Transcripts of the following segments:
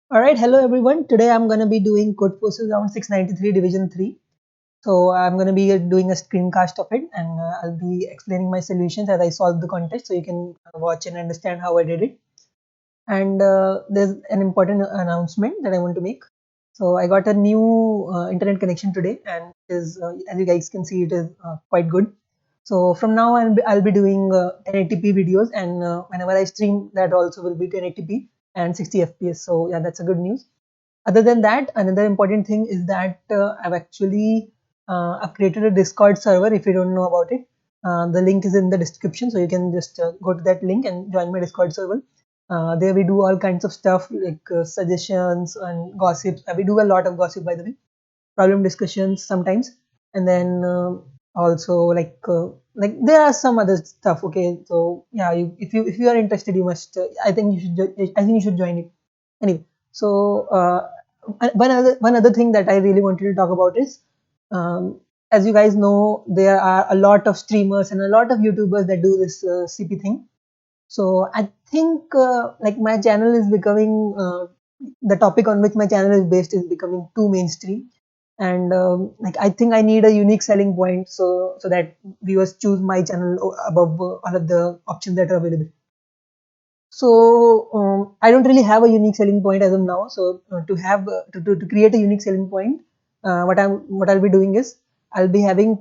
All right, hello everyone. Today I'm going to be doing Codeforces Round 693 Division 3. So I'm going to be doing a screencast of it and I'll be explaining my solutions as I solve the contest so you can watch and understand how I did it. And there's an important announcement that I want to make. So I got a new internet connection today and as you guys can see, it is quite good. So from now I'll be doing 1080p videos and whenever I stream that also will be 1080p and 60 fps. So yeah, that's a good news. Other than that, another important thing is that I've created a Discord server. If you don't know about it, the link is in the description, so you can just go to that link and join my Discord server. There we do all kinds of stuff like suggestions and gossips. We do a lot of gossip, by the way, problem discussions sometimes, and then also like there are some other stuff. Okay, so yeah, if you are interested, you must. I think you should. I think you should join it. Anyway, so one other thing that I really wanted to talk about is, as you guys know, there are a lot of streamers and a lot of YouTubers that do this CP thing. So I think like my channel is becoming the topic on which my channel is based is becoming too mainstream, and like I think I need a unique selling point so that viewers choose my channel above all of the options that are available. So I don't really have a unique selling point as of now. So to create a unique selling point, what I'll be doing is I'll be having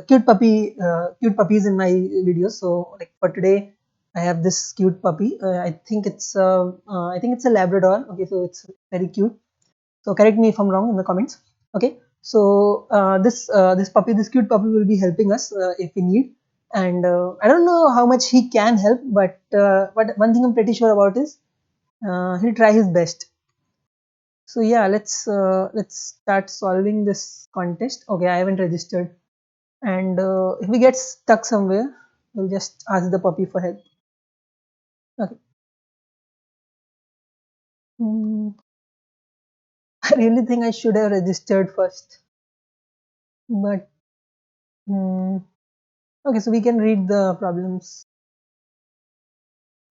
cute puppies in my videos. So like for today, I have this cute puppy. I think it's a Labrador. Okay, so it's very cute. So correct me if I'm wrong in the comments. Okay. So this cute puppy will be helping us if we need. And I don't know how much he can help, but one thing I'm pretty sure about is he'll try his best. So yeah, let's start solving this contest. Okay, I haven't registered, and if we get stuck somewhere, we'll just ask the puppy for help. Okay. Hmm, I really think I should have registered first, but hmm, okay, so we can read the problems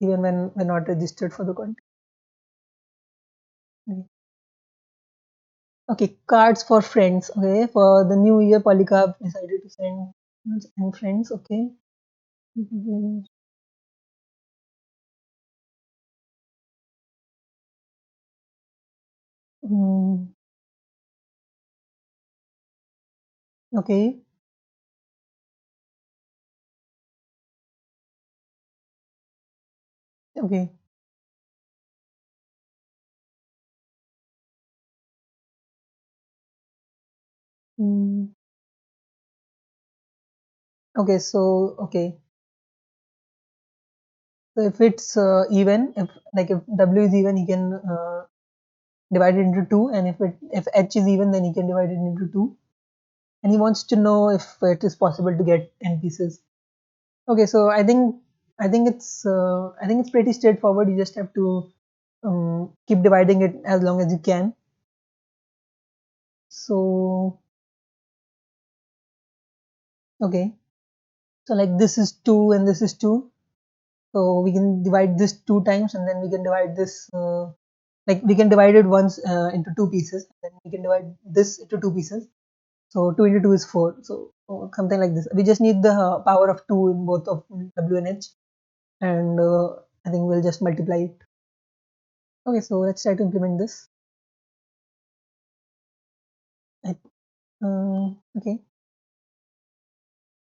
even when we're not registered for the content. Okay, cards for friends. Okay, for the new year, Polycarp decided to send and friends. Okay. Mm, okay. Okay. Mm, okay. So okay. So if it's even, if W is even, he can divide it into two, and if H is even, then he can divide it into two. And he wants to know if it is possible to get n pieces. Okay, so I think it's pretty straightforward. You just have to keep dividing it as long as you can. So okay, so like this is two and this is two. So we can divide this two times, and then we can divide this like we can divide it once into two pieces. Then we can divide this into two pieces. So two into two is four. So something like this. We just need the power of two in both of W and H, and I think we'll just multiply it. Okay, so let's try to implement this. Okay,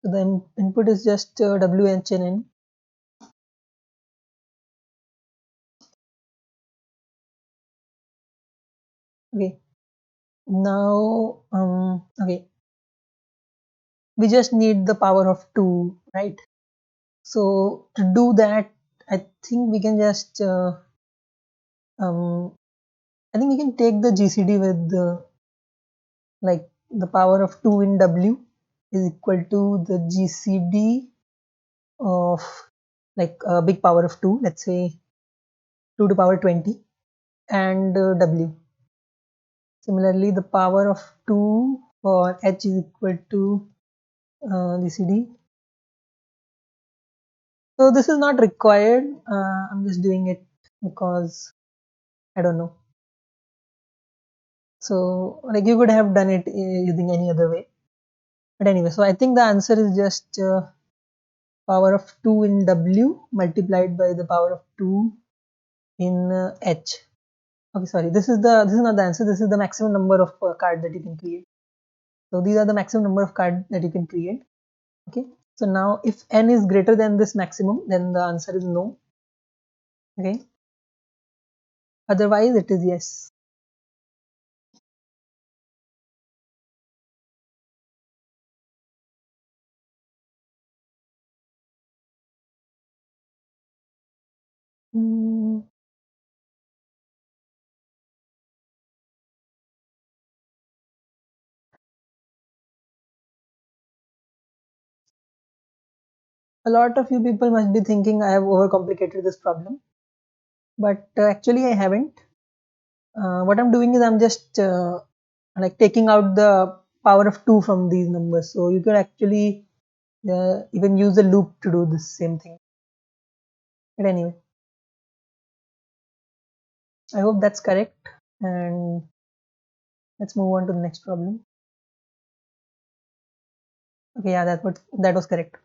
so the input is just W, H, and N. Okay, now okay, we just need the power of 2, right? So to do that, I think we can just um, I think we can take the GCD with like the power of 2 in W is equal to the GCD of like a big power of 2, let's say 2 to power 20, and W. Similarly, the power of 2 for H is equal to GCD. So this is not required. I'm just doing it because I don't know. So like you could have done it using any other way. But anyway, so I think the answer is just power of 2 in W multiplied by the power of 2 in H. Okay, sorry, this is not the answer. This is the maximum number of cards that you can create. So these are the maximum number of cards that you can create. Okay, so now if n is greater than this maximum, then the answer is no. Okay, otherwise it is yes. Hmm, a lot of you people must be thinking I have overcomplicated this problem, but actually I haven't. What I'm doing is I'm just like taking out the power of 2 from these numbers. So you can actually even use a loop to do the same thing. But anyway, I hope that's correct. And let's move on to the next problem. Okay, yeah, that was correct.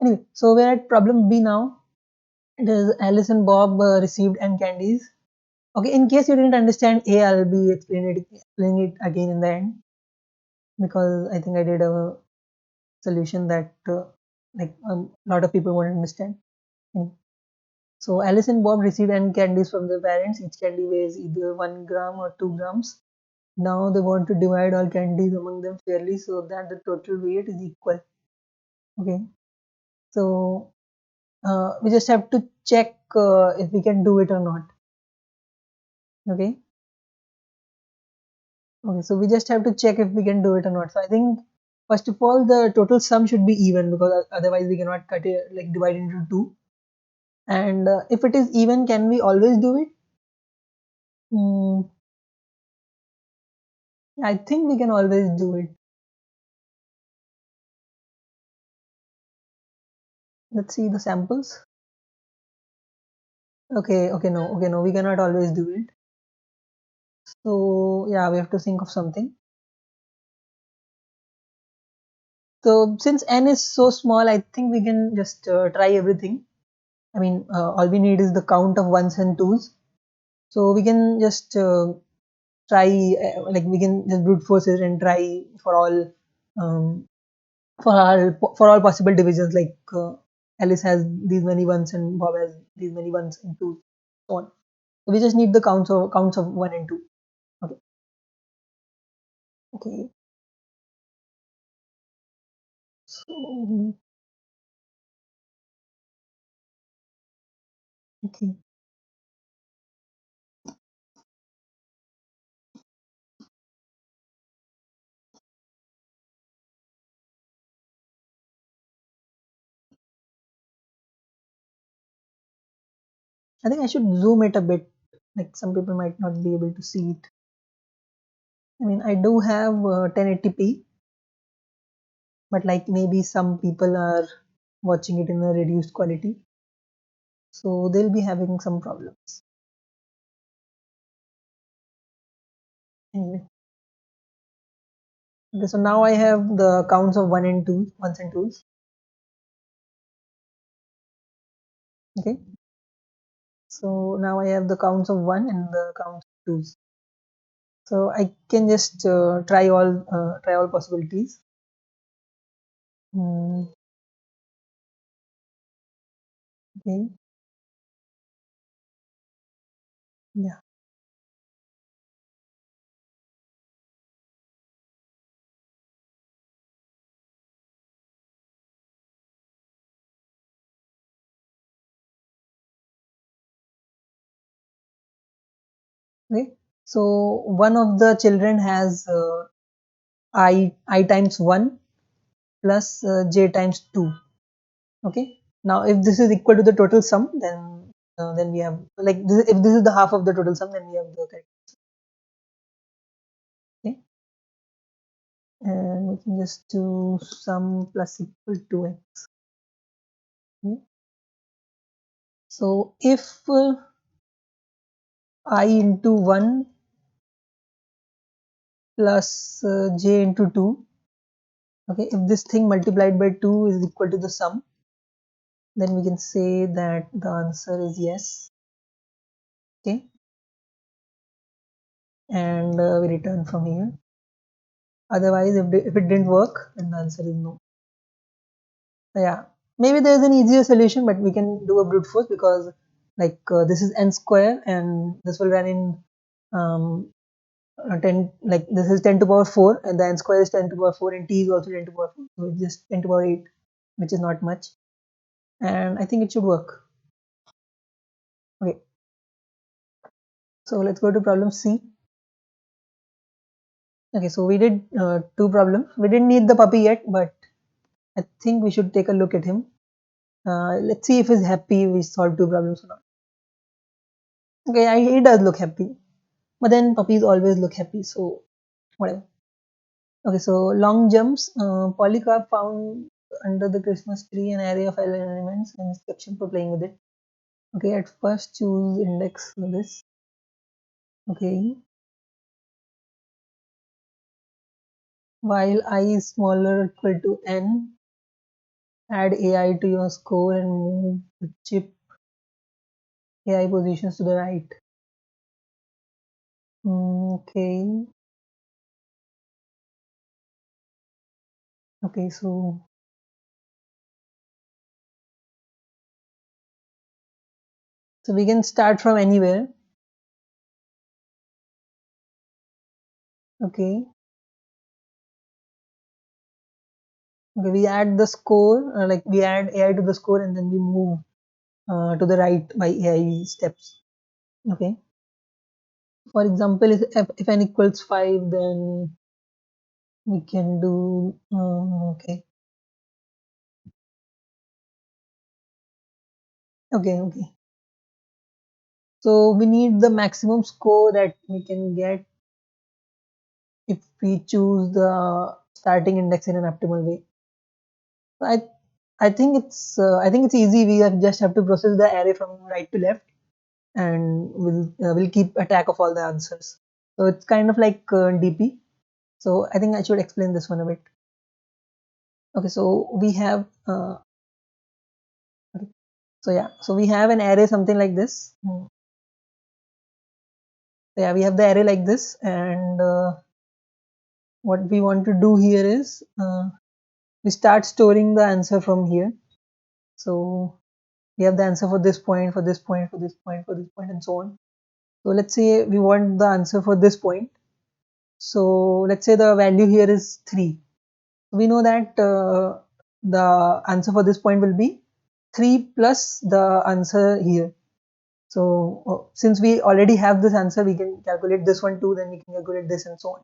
Anyway, so we're at problem B now. It is Alice and Bob received N candies. Okay, in case you didn't understand A, I'll be explaining it again in the end, because I think I did a solution that like a lot of people won't understand. Hmm. So Alice and Bob received N candies from their parents. Each candy weighs either 1 gram or 2 grams. Now they want to divide all candies among them fairly so that the total weight is equal. Okay, so we just have to check if we can do it or not. Okay, okay, so we just have to check if we can do it or not. So I think first of all the total sum should be even, because otherwise we cannot cut it, like divide it into two. And if it is even, can we always do it? Hmm, I think we can always do it. Let's see the samples. Okay, no, we cannot always do it. So yeah, we have to think of something. So since n is so small, I think we can just try everything. I mean, all we need is the count of ones and twos. So we can just try, like we can just brute force it and try for all, um, for all possible divisions. Like Alice has these many ones and Bob has these many ones and twos, so on. So we just need the counts of one and two. Okay. Okay. So okay. I think I should zoom it a bit. Like some people might not be able to see it. I mean, I do have 1080p, but like maybe some people are watching it in a reduced quality, so they'll be having some problems. Anyway, okay, so now I have the counts of ones and twos. Okay, so now I have the counts of one and the counts of twos. So I can just try all possibilities. Hmm, okay, yeah. Okay, so one of the children has I times 1 plus j times 2. Okay, now if this is equal to the total sum, then we have, like this, if this is the half of the total sum, then we have the correct. Okay, and we can just do sum plus equal to x. Okay. So if I into 1 plus j into 2. Okay, if this thing multiplied by 2 is equal to the sum, then we can say that the answer is yes. Okay, and we return from here. Otherwise, if it didn't work, then the answer is no. So yeah, maybe there's an easier solution, but we can do a brute force because like this is n square and this will run in 10, like this is 10 to power 4 and the n square is 10 to power 4 and t is also 10 to power 4. So it's just 10 to power 8, which is not much. And I think it should work. Okay, so let's go to problem C. Okay, so we did two problems. We didn't need the puppy yet, but I think we should take a look at him. Let's see if he's happy we solved two problems or not. Okay, he does look happy, but then puppies always look happy, so whatever. Okay, so long jumps. Polycarp found under the Christmas tree an array of elements and instruction for playing with it. Okay, at first choose index this. Okay, while I is smaller or equal to n, add AI to your score and move the chip AI positions to the right. Okay. Okay, so we can start from anywhere. Okay. Okay, we add the score, like we add AI to the score and then we move to the right by AI steps. Okay. For example, if n equals 5, then we can do, okay. Okay. So we need the maximum score that we can get if we choose the starting index in an optimal way. So I think it's easy. Just have to process the array from right to left, and we'll keep a track of all the answers. So it's kind of like DP. So I think I should explain this one a bit. Okay, so we have okay. So yeah, so we have an array something like this. So yeah, we have the array like this, and what we want to do here is we start storing the answer from here. So we have the answer for this point, for this point, for this point, for this point, and so on. So let's say we want the answer for this point. So let's say the value here is 3. We know that the answer for this point will be 3 plus the answer here. So since we already have this answer, we can calculate this one too, then we can calculate this and so on.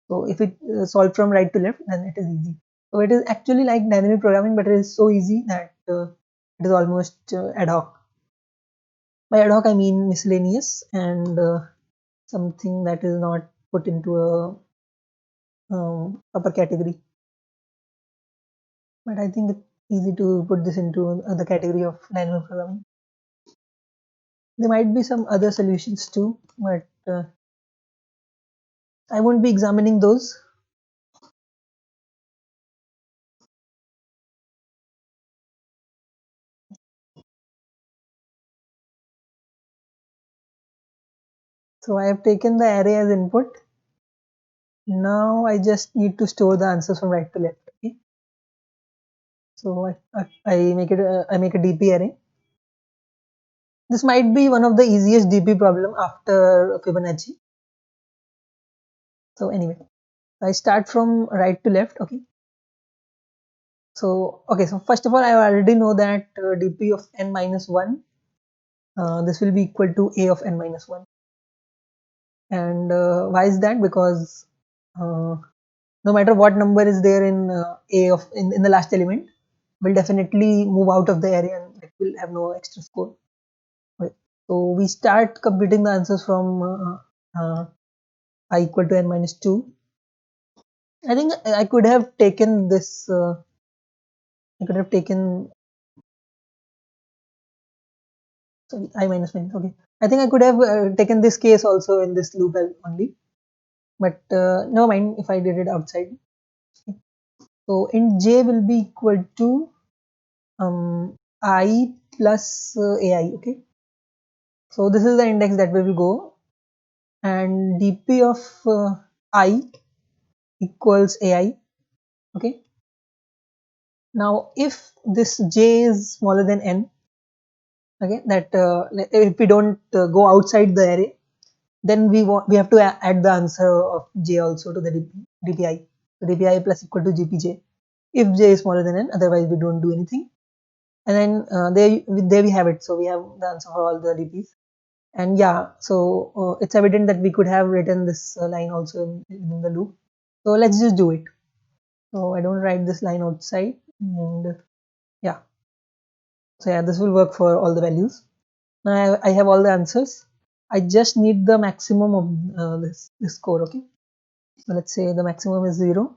So if it solved from right to left, then it is easy. So it is actually like dynamic programming, but it is so easy that it is almost ad hoc. By ad hoc, I mean miscellaneous and something that is not put into a upper category. But I think it's easy to put this into the category of dynamic programming. There might be some other solutions too, but I won't be examining those. So I have taken the array as input. Now I just need to store the answers from right to left. Okay. So I make it I make a DP array. This might be one of the easiest DP problem after Fibonacci. So anyway, I start from right to left. Okay. So first of all, I already know that DP of n minus 1, this will be equal to A of n minus 1. And why is that? Because no matter what number is there in A of in the last element, will definitely move out of the area and it will have no extra score. Okay. So we start computing the answers from I equal to n minus 2. I think I could have taken this. I could have taken sorry I minus minus. Okay, I think I could have taken this case also in this loop only. but never mind if I did it outside. So int j will be equal to I plus ai. Okay, so this is the index that we will go, and dp of I equals ai. Okay, now if this j is smaller than n, okay, that if we don't go outside the array, then we have to add the answer of j also to the dpi. So dpi plus equal to gpj if j is smaller than n, otherwise we don't do anything. And then there we have it. So we have the answer for all the dps. And yeah, so it's evident that we could have written this line also in the loop. So let's just do it. So I don't write this line outside, and yeah, so yeah, this will work for all the values. Now I have all the answers. I just need the maximum of this score. Okay, so let's say the maximum is 0,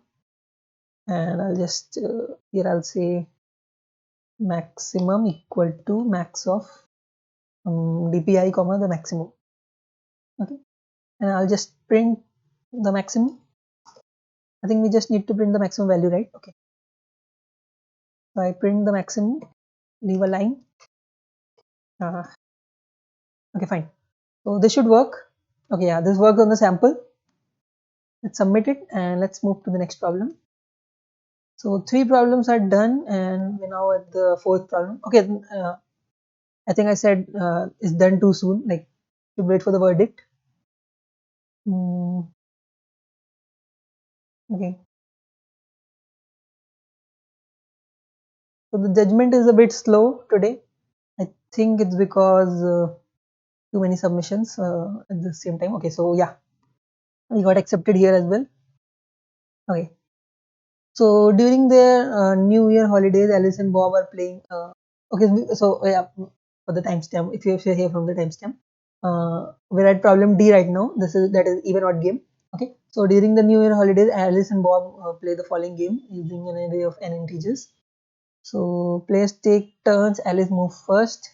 and I'll just here I'll say maximum equal to max of dpi comma the maximum. Okay, and I'll just print the maximum. I think we just need to print the maximum value, right? Okay, so I print the maximum, leave a line. uh, okay, fine. So this should work. Okay, yeah, this works on the sample. Let's submit it and let's move to the next problem. So 3 problems are done, and we're now at the 4th problem. Okay, I think I said it's done too soon. Like, to wait for the verdict. Okay, so the judgment is a bit slow today. I think it's because too many submissions at the same time. Okay, so yeah, we got accepted here as well. Okay, so during their New Year holidays, Alice and Bob are playing. Okay, so yeah, for the timestamp, if you're here from the timestamp, we're at problem D right now. That is even odd game. Okay, so during the New Year holidays, Alice and Bob play the following game using an array of n integers. So players take turns. Alice moves first.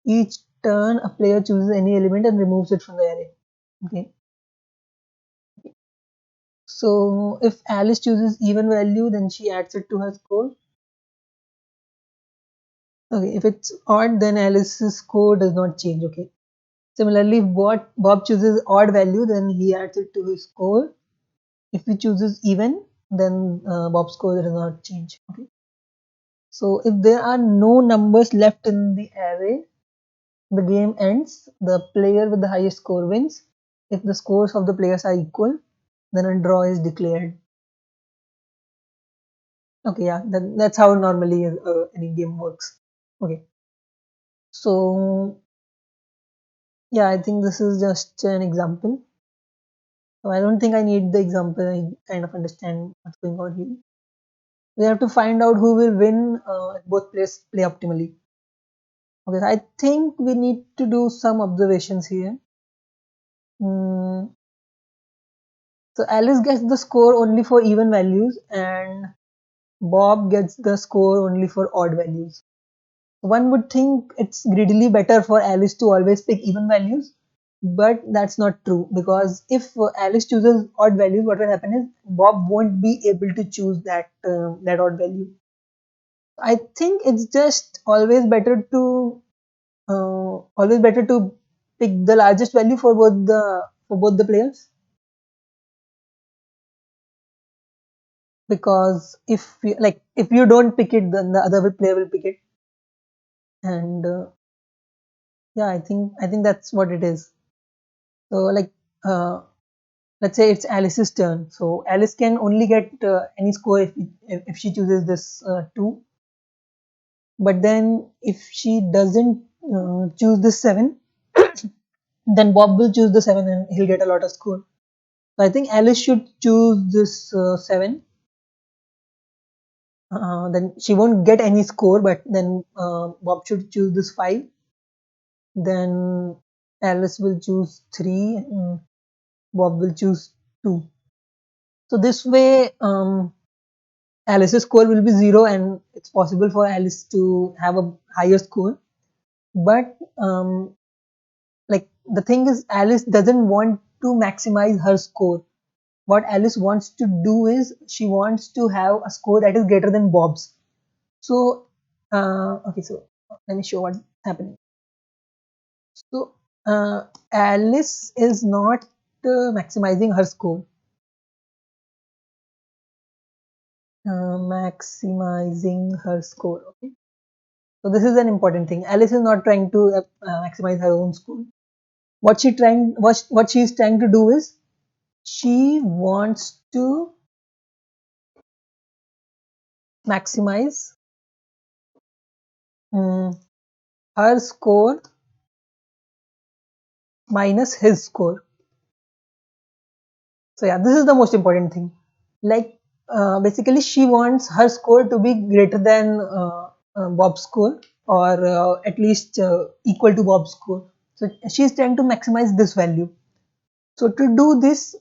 Each turn, a player chooses any element and removes it from the array. Okay. So if Alice chooses even value, then she adds it to her score. Okay, if it's odd, then Alice's score does not change. Okay. Similarly, if Bob chooses odd value, then he adds it to his score. If he chooses even, then Bob's score does not change. Okay. So if there are no numbers left in the array, the game ends. The player with the highest score wins. If the scores of the players are equal, then a draw is declared. Okay, yeah, that's how normally any game works. Okay, so yeah, I think this is just an example. So I don't think I need the example. I kind of understand what's going on here. We have to find out who will win if both players play optimally. Okay, so I think we need to do some observations here. Mm, so Alice gets the score only for even values, and Bob gets the score only for odd values. One would think it's greedily better for Alice to always pick even values, but that's not true, because if Alice chooses odd values, what will happen is Bob won't be able to choose that odd value. I think it's just always better to pick the largest value for both the players, because if you don't pick it, then the other player will pick it. And yeah, I think that's what it is. So like uh, let's say it's Alice's turn. So Alice can only get any score if she chooses this 2. But then if she doesn't choose this 7, then Bob will choose the 7 and he'll get a lot of score. So I think Alice should choose this 7. Then she won't get any score, but then Bob should choose this 5. Then Alice will choose 3 and Bob will choose 2. So this way, Alice's score will be 0, and it's possible for Alice to have a higher score. But like the thing is, Alice doesn't want to maximize her score. what Alice wants to do is she wants to have a score that is greater than Bob's. So, okay, so let me show what's happening. So, Alice is not maximizing her score. Maximizing her score. Okay. So this is an important thing. Alice is not trying to maximize her own score. What she is trying to do is she wants to maximize um, her score minus his score. So yeah, this is the most important thing. Like basically, she wants her score to be greater than Bob's score, or at least equal to Bob's score. So she is trying to maximize this value. So to do this,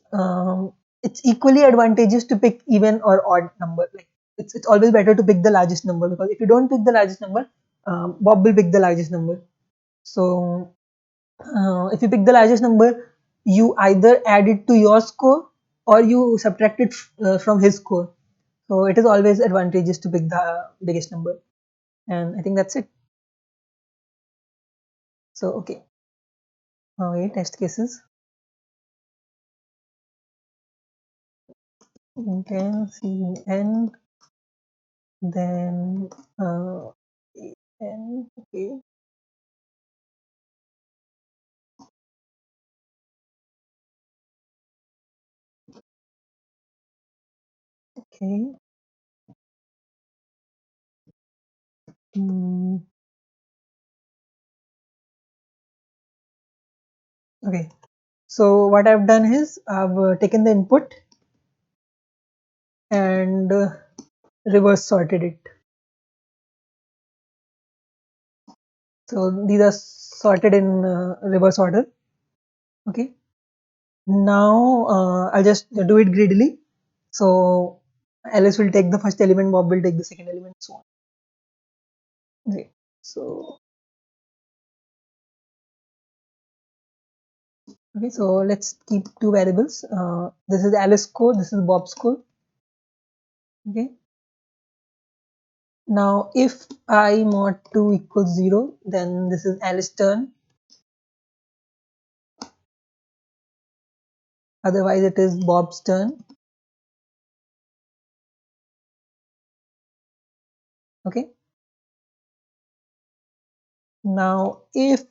it's equally advantageous to pick even or odd number. Like it's always better to pick the largest number, because if you don't pick the largest number, Bob will pick the largest number. So if you pick the largest number, you either add it to your score or you subtract it from his score. So it is always advantageous to pick the biggest number. And I think that's it. So okay, okay, test cases. Okay, see end, then end. Okay, okay. Mm, okay. So what I've done is I've taken the input and reverse sorted it. So these are sorted in reverse order. Okay. Now I'll just do it greedily. So Alice will take the first element, Bob will take the second element, so on. Okay. So okay, so let's keep two variables. This is Alice score, this is Bob's score. Okay. Now if I mod 2 equals 0, then this is Alice's turn. Otherwise it is Bob's turn. Okay. Now if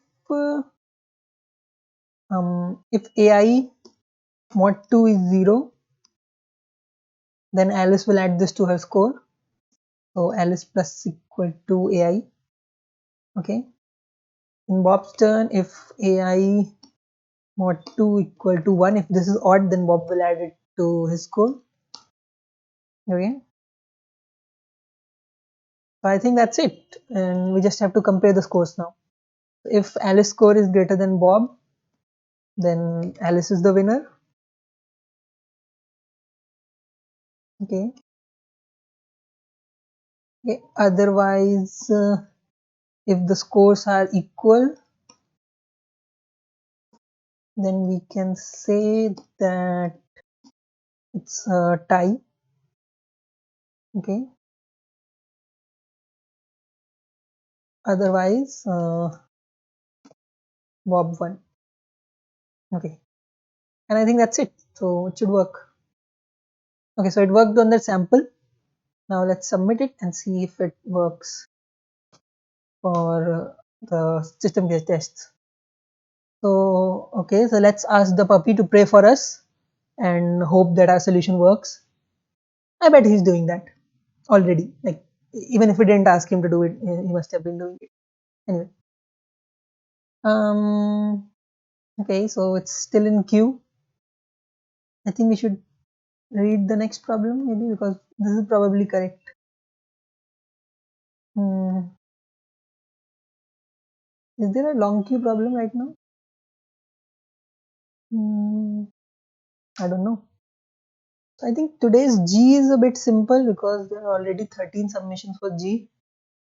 AI mod 2 is 0, then Alice will add this to her score. So Alice plus equal to AI. Okay. In Bob's turn, if AI mod 2 equal to 1, if this is odd, then Bob will add it to his score. Okay. So I think that's it. And we just have to compare the scores now. If Alice's score is greater than Bob, then Alice is the winner. Okay. Okay. Otherwise, if the scores are equal, then we can say that it's a tie. Okay. Otherwise, Bob won. Okay. And I think that's it. So it should work. Okay, so it worked on that sample. Now let's submit it and see if it works for the system based tests. So okay, so let's ask the puppy to pray for us and hope that our solution works. I bet he's doing that already. Like even if we didn't ask him to do it, he must have been doing it. Anyway. Okay, so it's still in queue. I think we should read the next problem maybe, because this is probably correct. Hmm. Is there a long queue problem right now? Hmm. I don't know. I think today's G is a bit simple because there are already 13 submissions for G.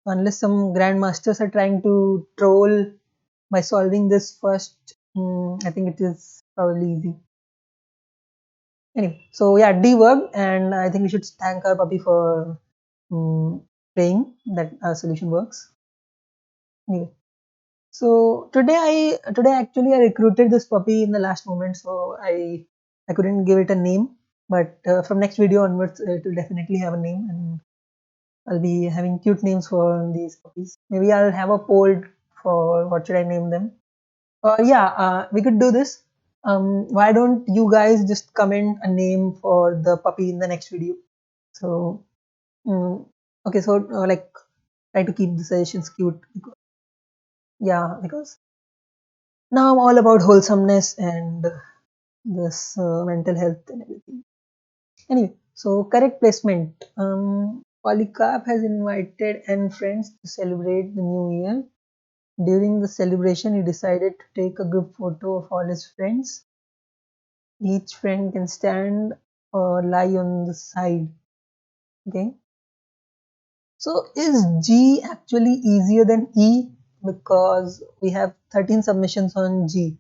Unless some grandmasters are trying to troll by solving this first, I think it is probably easy. Anyway, so yeah, debug, and I think we should thank our puppy for praying that our solution works. Anyway, so today actually I recruited this puppy in the last moment, so I couldn't give it a name, but from next video onwards, it will definitely have a name, and I'll be having cute names for these puppies. Maybe I'll have a poll for what should I name them. Yeah, we could do this. Why don't you guys just comment a name for the puppy in the next video? So, mm, okay, so like try to keep the suggestions cute. Yeah, because now I'm all about wholesomeness and this mental health and everything. Anyway, so correct placement. Polycarp has invited N friends to celebrate the new year. During the celebration, he decided to take a group photo of all his friends. Each friend can stand or lie on the side. Okay. So is G actually easier than E? Because we have 13 submissions on G,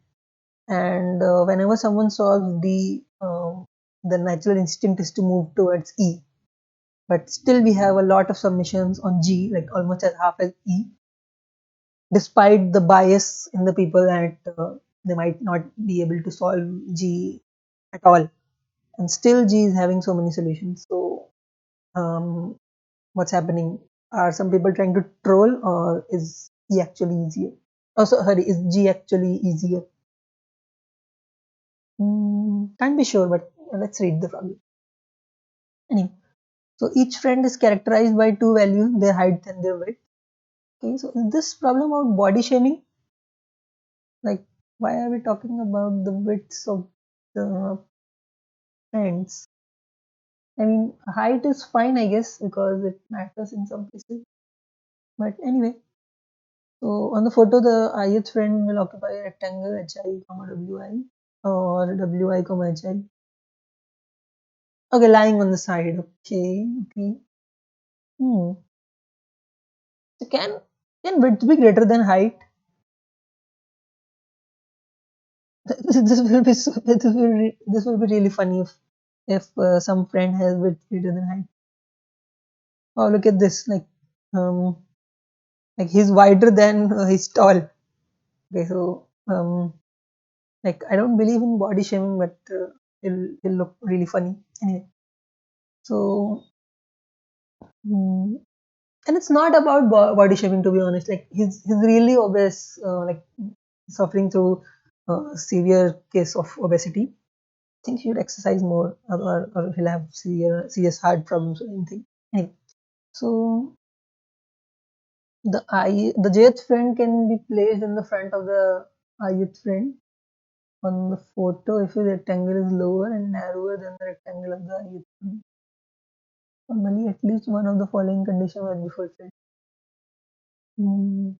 and whenever someone solves D, the natural instinct is to move towards E. But still, we have a lot of submissions on G, like almost as half as E, despite the bias in the people that they might not be able to solve G at all. And still, G is having so many solutions. So, um, what's happening? Are some people trying to troll, or is E actually easier? Oh, sorry, is G actually easier? Can't be sure, but let's read the problem. Anyway, so each friend is characterized by two values: their height and their weight. Okay, so is this problem about body shaming? Like, why are we talking about the widths of the friends? I mean, height is fine, I guess, because it matters in some places. But anyway, so on the photo, the ith friend will occupy a rectangle hi, comma wi, or wi, comma hi. Okay, lying on the side. Okay, okay. Hmm. So can width be greater than height? This will be really funny if some friend has width greater than height. Oh, look at this! Um, like he's wider than he's tall. Okay, so like I don't believe in body shaming, but it'll look really funny anyway. So mm, and it's not about body shaming, to be honest. Like he's really obese, like suffering through severe case of obesity. I think he should exercise more, or he'll have serious heart problems or anything. Anyway, so the jth friend can be placed in the front of the ith friend on the photo if the rectangle is lower and narrower than the rectangle of the ith friend. Normally, at least one of the following conditions must be fulfilled. Hmm.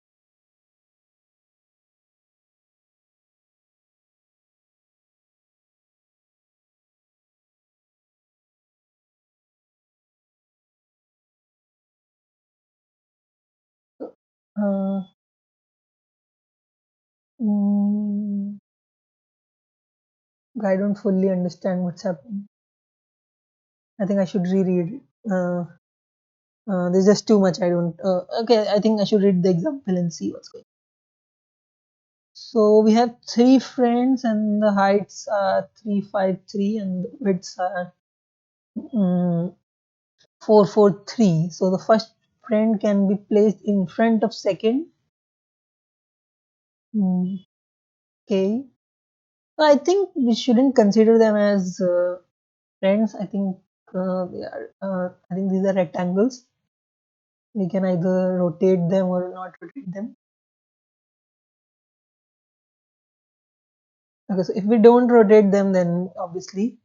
Uh, mm, I don't fully understand what's happening. I think I should reread it. There's just too much. I don't. Okay, I think I should read the example and see what's going on. So we have three friends, and the heights are 353, and the widths are 443. So the first friend can be placed in front of second. Mm, okay. I think we shouldn't consider them as friends. I think they are. I think these are rectangles. We can either rotate them or not rotate them. Okay, so if we don't rotate them, then obviously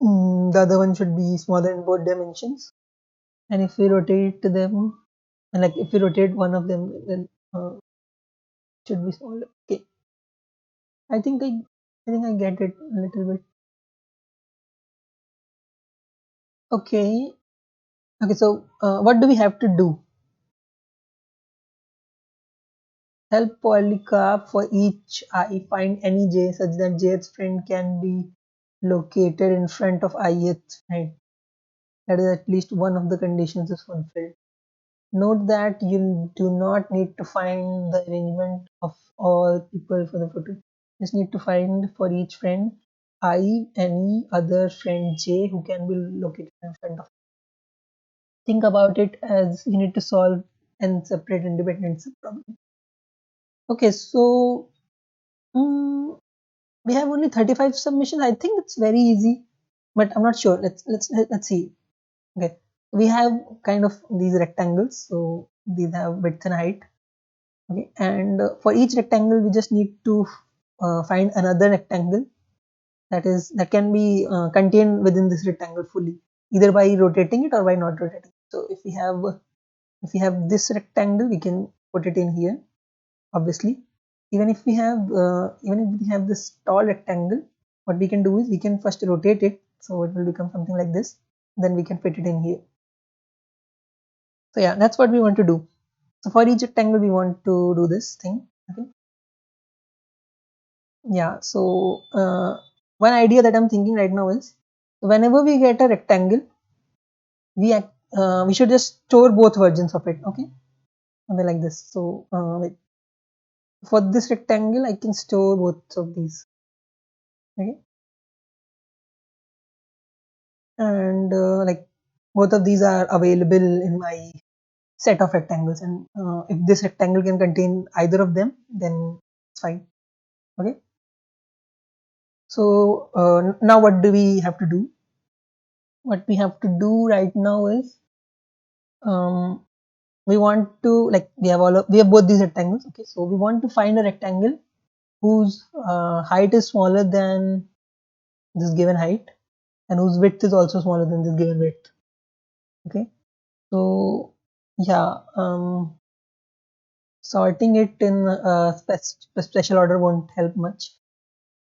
the other one should be smaller in both dimensions. And if we rotate them, and like if we rotate one of them, then it should be smaller. Okay, I think I get it a little bit. Okay, okay. So what do we have to do? Help Polycarp for each I find any j such that j's friend can be located in front of ith friend. That is, at least one of the conditions is fulfilled. Note that you do not need to find the arrangement of all people for the photo. Just need to find for each friend I any other friend j who can be located in front of. Think about it as you need to solve and separate independent problem. Okay, so mm, we have only 35 submissions. I think it's very easy, but I'm not sure. Let's see. Okay, we have kind of these rectangles. So these have width and height. Okay, and for each rectangle, we just need to find another rectangle that can be contained within this rectangle fully, either by rotating it or by not rotating. So if we have this rectangle, we can put it in here. Obviously, even if we have this tall rectangle, what we can do is we can first rotate it, so it will become something like this. Then we can fit it in here. So yeah, that's what we want to do. So for each rectangle, we want to do this thing. Okay. Yeah. So one idea that I'm thinking right now is whenever we get a rectangle, we should just store both versions of it. Okay, something like this. So for this rectangle, I can store both of these. Okay, and like both of these are available in my set of rectangles, and if this rectangle can contain either of them, then it's fine. Okay, so now what do we have to do? What we have to do right now is um, we want to, like, we have both these rectangles. Okay, so we want to find a rectangle whose height is smaller than this given height and whose width is also smaller than this given width. Okay, so yeah, sorting it in special order won't help much.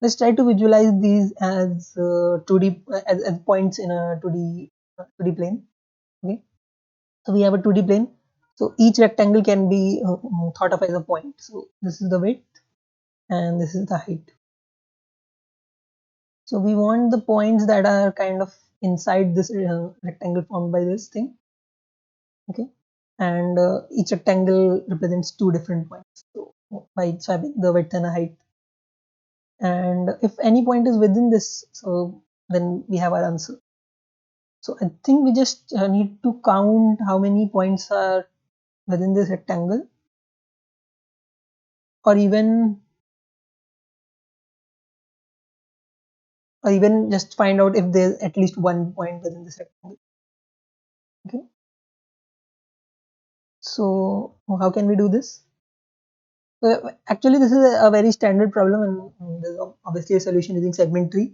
Let's try to visualize these as 2D as points in a 2D plane. Okay, so we have a 2D plane. So each rectangle can be thought of as a point. So this is the width and this is the height. So we want the points that are kind of inside this rectangle formed by this thing. Okay, and each rectangle represents two different points. So by swapping the width and the height, and if any point is within this, so then we have our answer. So I think we just need to count how many points are within this rectangle, or even just find out if there's at least one point within this rectangle. Okay, so how can we do this? Actually, this is a very standard problem, and there's obviously a solution using segment tree.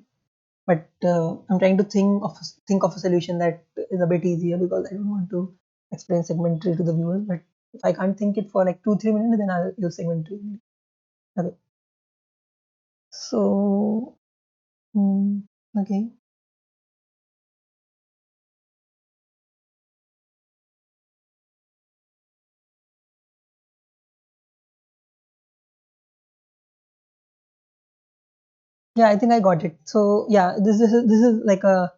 But I'm trying to think of a solution that is a bit easier, because I don't want to explain segment tree to the viewers. But if I can't think it for like 2-3 minutes, then I'll use segment tree. Okay. So okay. Yeah, I think I got it. So yeah, this is like a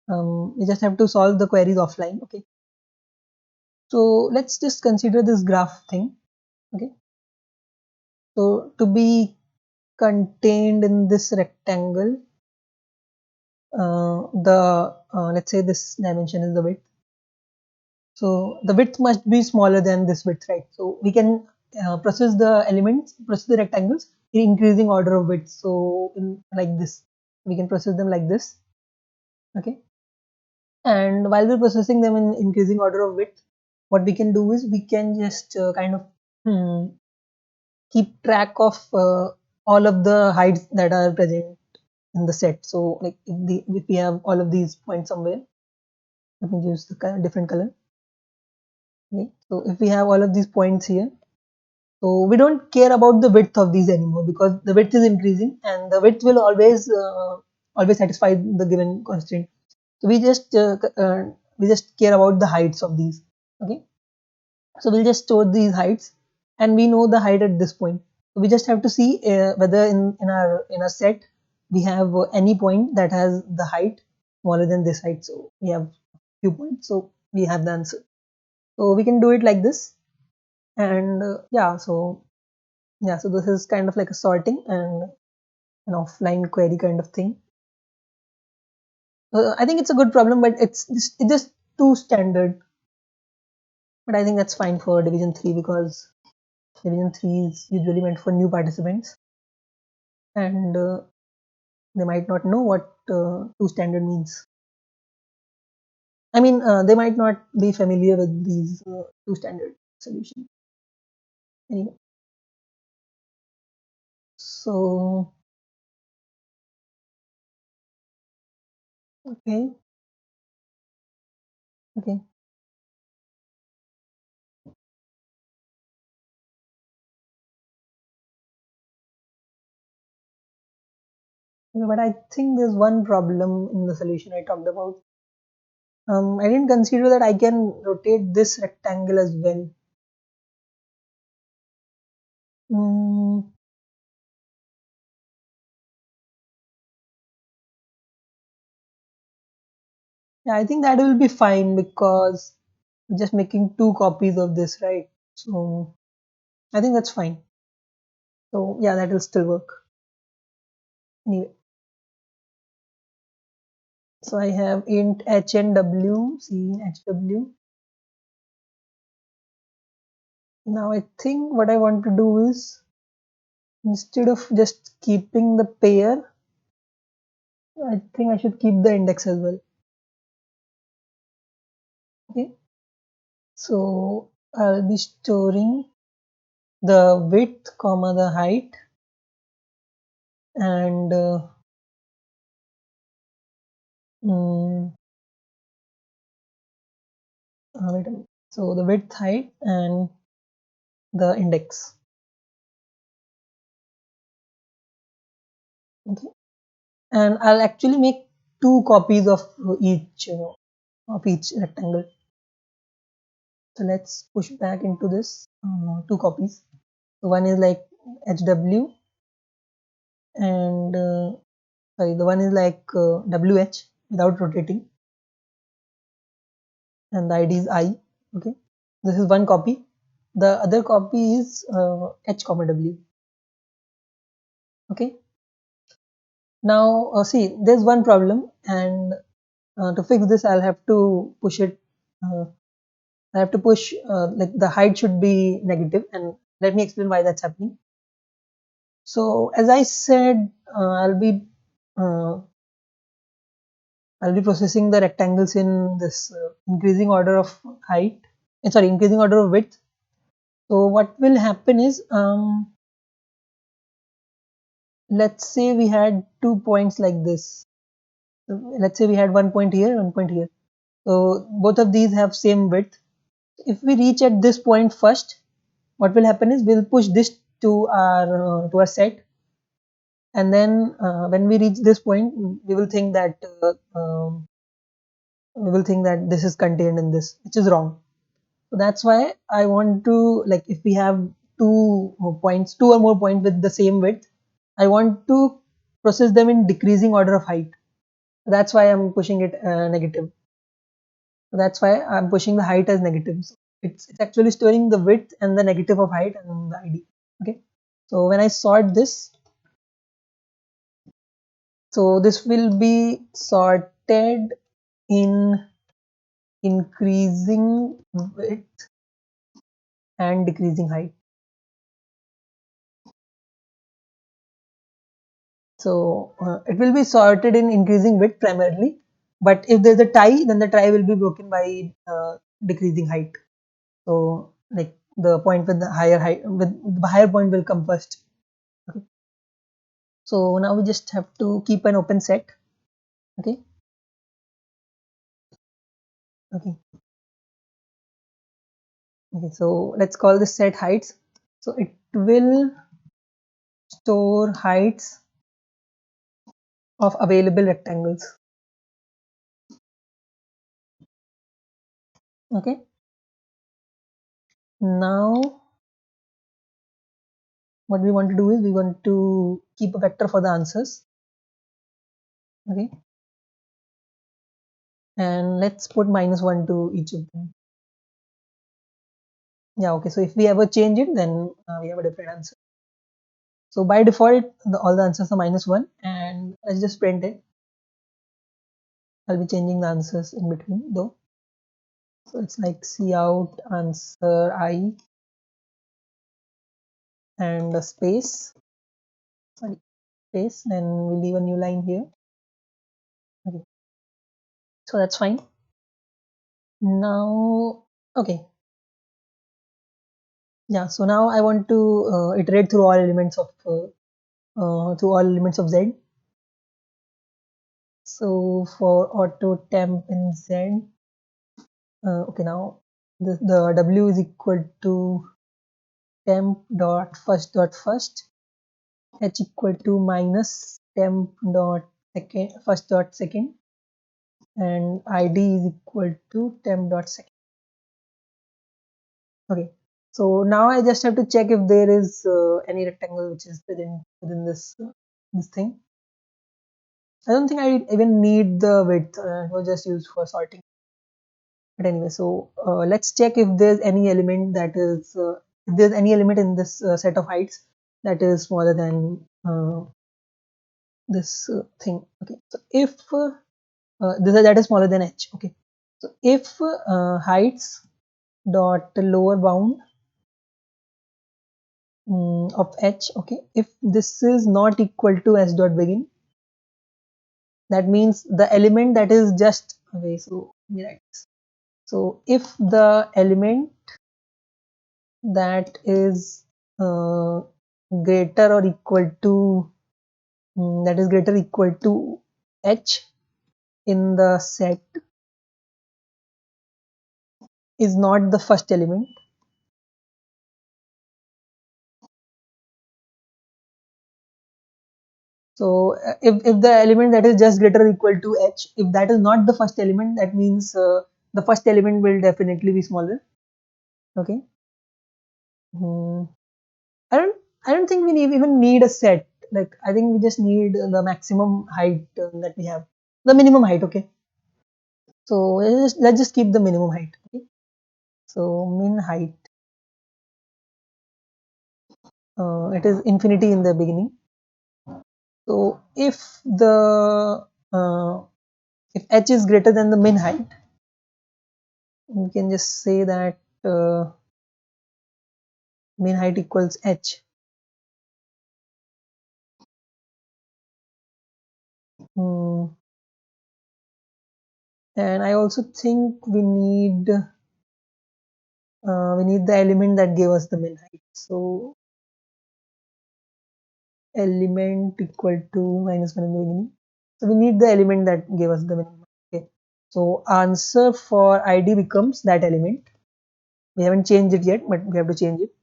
we just have to solve the queries offline. Okay. So let's just consider this graph thing. Okay. So to be contained in this rectangle, the let's say this dimension is the width. So the width must be smaller than this width, right? So we can process the rectangles in increasing order of width. So in like this, we can process them like this. Okay. And while we're processing them in increasing order of width, what we can do is we can just kind of keep track of all of the heights that are present in the set. So like if we have all of these points somewhere, let me use the different color. Okay, so if we have all of these points here, so we don't care about the width of these anymore, because the width is increasing and the width will always satisfy the given constraint. So we just care about the heights of these. Okay, so we'll just store these heights, and we know the height at this point. So we just have to see whether in our set we have any point that has the height smaller than this height. So we have few points. So we have the answer. So we can do it like this. And so this is kind of like a sorting and an offline query kind of thing. I think it's a good problem, but it's just too standard. But I think that's fine for Division 3 because Division 3 is usually meant for new participants, and they might not know what two standard means. I mean, they might not be familiar with these two standard solutions. Anyway, so okay, okay. Yeah, but I think there's one problem in the solution I talked about. I didn't consider that I can rotate this rectangle as well. Mm, yeah, I think that will be fine because we're just making two copies of this, right? So I think that's fine. So yeah, that will still work. Anyway, so I have int h and w, c in hw. Now I think what I want to do is instead of just keeping the pair, I think I should keep the index as well. Okay, so I'll be storing the width comma the height and mm, wait a minute. So the width, height, and the index. Okay, and I'll actually make two copies of each, of each rectangle. So let's push back into this two copies. So one is like HW and sorry, the one is like WH without rotating, and the ID is I. Okay, this is one copy. The other copy is H comma W. Okay, now see, there's one problem, and to fix this, I'll have to push it. I have to push like the height should be negative, and let me explain why that's happening. So as I said, uh, I'll be processing the rectangles in this increasing order of height. Sorry, increasing order of width. So what will happen is, let's say we had 2 points like this. So let's say we had 1 point here, 1 point here. So both of these have same width. If we reach at this point first, what will happen is we'll push this to our set, and then when we reach this point, we will think that this is contained in this, which is wrong. So that's why I want to, like, if we have two or more points with the same width, I want to process them in decreasing order of height. That's why I'm pushing it negative. So that's why I'm pushing the height as negative. So it's actually storing the width and the negative of height and the ID. Okay. So when I sort this, so this will be sorted in increasing width and decreasing height. So it will be sorted in increasing width primarily, but if there's a tie, then the tie will be broken by decreasing height. So like the point with the higher height, with the higher point will come first. Okay. So now we just have to keep an open set. Okay. Okay. Okay. So let's call this set heights. So it will store heights of available rectangles. Okay. Now what we want to do is we want to keep a vector for the answers. Okay, and let's put -1 to each of them. Yeah, okay, so if we ever change it, then we have a different answer. So by default, all the answers are -1, and let's just print it. I'll be changing the answers in between though. So it's like cout answer I and a space, sorry, space, then we leave a new line here. Okay, so that's fine. Now, okay, yeah. So now I want to iterate through all elements of Z. So for auto temp in Z, okay, now the W is equal to temp dot first, H equal to minus temp dot second, and ID is equal to temp dot second. Okay, so now I just have to check if there is any rectangle which is within this thing. I don't think I even need the width. It was just used for sorting. But anyway, so let's check if there's any element that is if there's any element in this set of heights that is smaller than this thing. Okay, so if that is smaller than h. Okay, so if heights dot lower bound of h, okay, if this is not equal to s dot begin, that means the element that is just okay. So let me write this. So if the element that is uh, greater or equal to h in the set is not the first element. So if the element that is just greater or equal to h, if that is not the first element, that means the first element will definitely be smaller. Okay. Hmm. I don't I don't think we even need a set. Like I think we just need the maximum height that we have, the minimum height. Okay. So let's just keep the minimum height. Okay. So min height, it is infinity in the beginning. So uh, if h is greater than the min height, we can just say that min height equals h. Hmm. And I also think we need the element that gave us the min height. So element equal to -1 in the beginning. So we need the element that gave us the minimum. Okay. So answer for ID becomes that element. We haven't changed it yet, but we have to change it.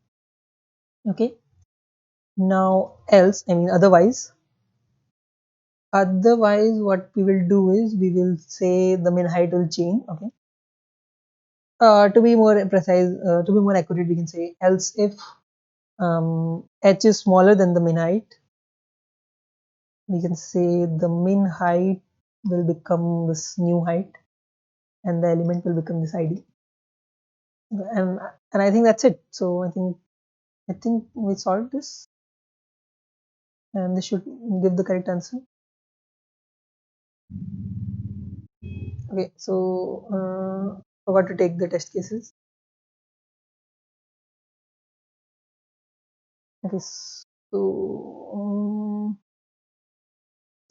Okay. Now else, I mean otherwise what we will do is we will say the min height will change. Okay. To be more precise, to be more accurate, we can say else if h is smaller than the min height, we can say the min height will become this new height and the element will become this id, and I think that's it. So I think we solved this, and this should give the correct answer. Okay, so forgot to take the test cases. Okay, so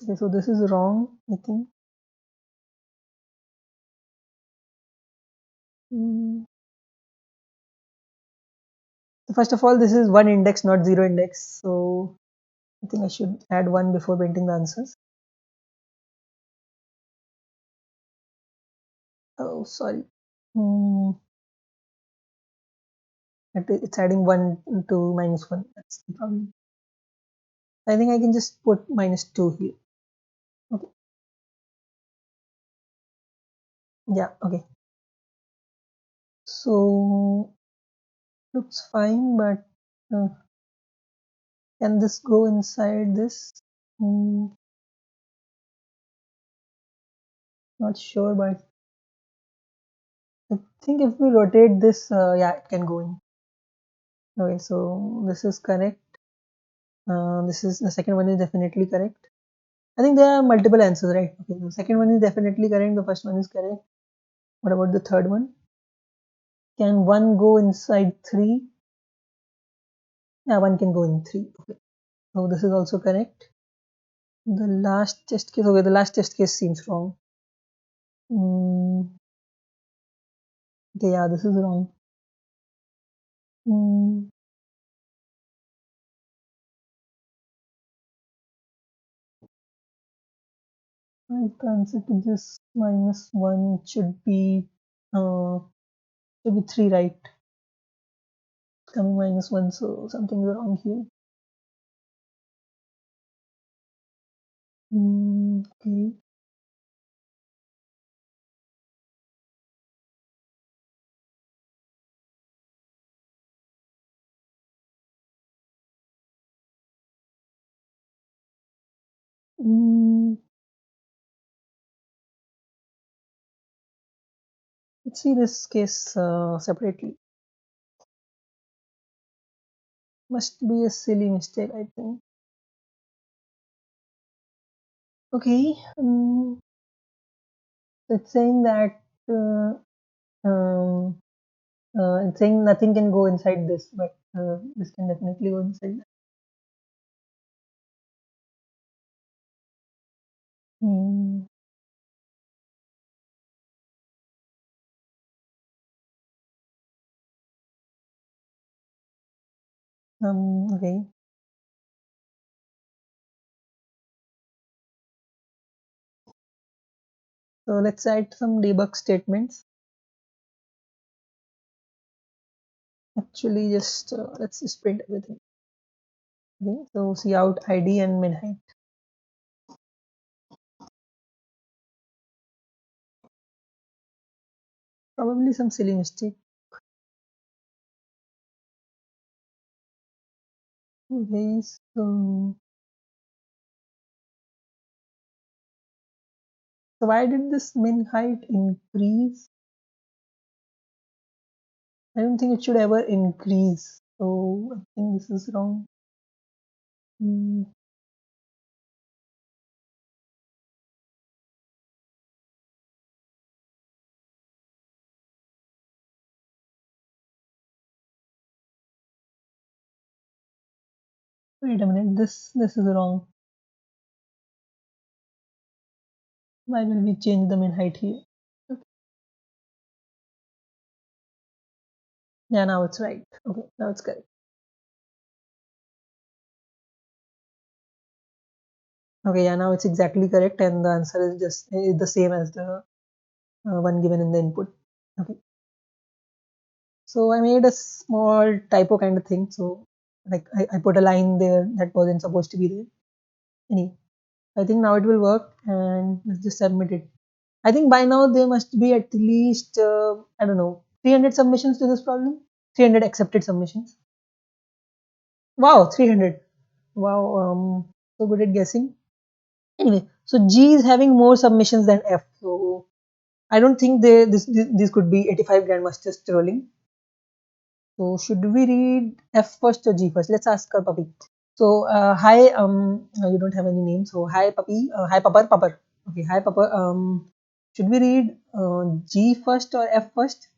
okay, so this is wrong, I think. Mm. First of all, this is one index, not zero index. So I think I should add one before printing the answers. Oh, sorry. Mm, it's adding 1 to -1. That's the problem. I think I can just put -2 here. Okay. Yeah. Okay. So looks fine, but uh, can this go inside this? Mm, Not sure, but I think if we rotate this, yeah, it can go in. Okay, so this is correct. This is the second one is definitely correct. I think there are multiple answers, right? Okay, the second one is definitely correct. The first one is correct. What about the third one? Can one go inside three? Yeah, one can go in three. Okay, so this is also correct. The last test case. Okay, the last test case seems wrong. Okay, yeah, this is wrong. The answer to this -1 should be 3, right? Coming -1, so something's wrong here. Okay. Let's see this case separately. Must be a silly mistake, I think. Okay. It's saying that it's saying nothing can go inside this, but this can definitely go inside that. Okay. So let's add some debug statements. Actually, just let's just print everything. Okay. So cout ID and min height. Probably some silly mistake. Okay. So why did this min height increase? I don't think it should ever increase. So I think this is wrong. Wait a minute. This is wrong. Why will we change the min height here? Okay. Yeah, now it's right. Okay, now it's correct. Okay, yeah, now it's exactly correct, and the answer is just the same as the one given in the input. Okay. So I made a small typo kind of thing. So like I put a line there that wasn't supposed to be there. Anyway, I think now it will work, and let's just submit it. I think by now there must be at least I don't know 300 submissions to this problem. 300 accepted submissions. Wow, 300. Wow, so good at guessing. Anyway, so G is having more submissions than F. So I don't think this could be 85 grandmasters trolling. So should we read F first or G first? Let's ask our puppy. So hi, you don't have any name. So hi puppy, hi pupper. Okay, hi pupper. Should we read G first or F first?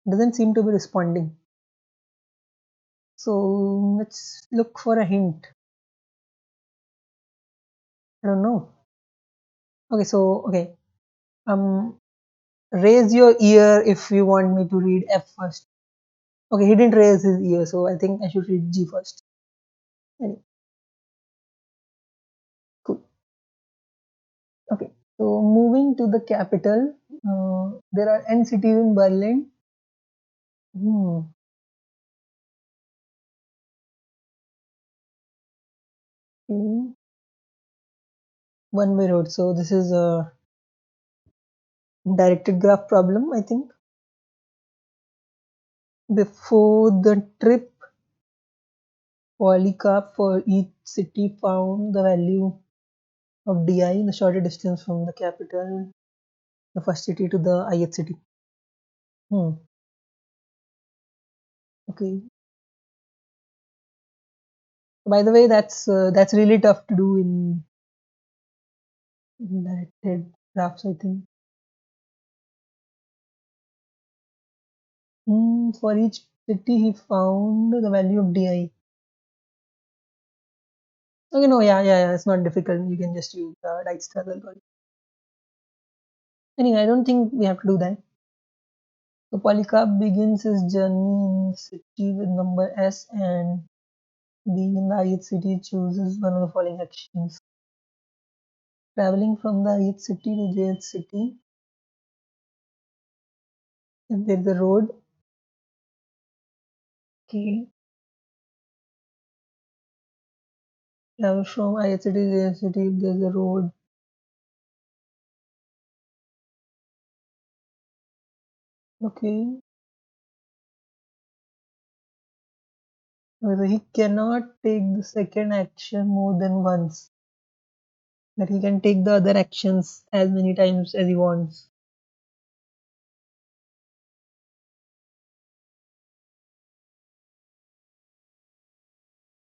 Doesn't seem to be responding. So let's look for a hint. I don't know. Okay, so okay. Raise your ear if you want me to read F first. Okay, he didn't raise his ear, so I think I should read G first. Anyway, cool. Okay, so moving to the capital, there are N cities in Berlin. Hmm. Okay. One way road. So this is a directed graph problem, I think. Before the trip, polycarp for each city found the value. of DI, the shorter distance from the capital, the first city to the ith city. Hmm. Okay. By the way, that's really tough to do in directed graphs, I think. For each city, he found the value of DI. Okay, no, yeah, it's not difficult. You can just use Dijkstra's algorithm. Anyway, I don't think we have to do that. So Polycarp begins his journey in the city with number S, and being in the ith city chooses one of the following actions. Traveling from the ith city to jth city, if there is a road, okay. Travel from ith city to jth city if there is a road, okay. So he cannot take the second action more than once. But he can take the other actions as many times as he wants.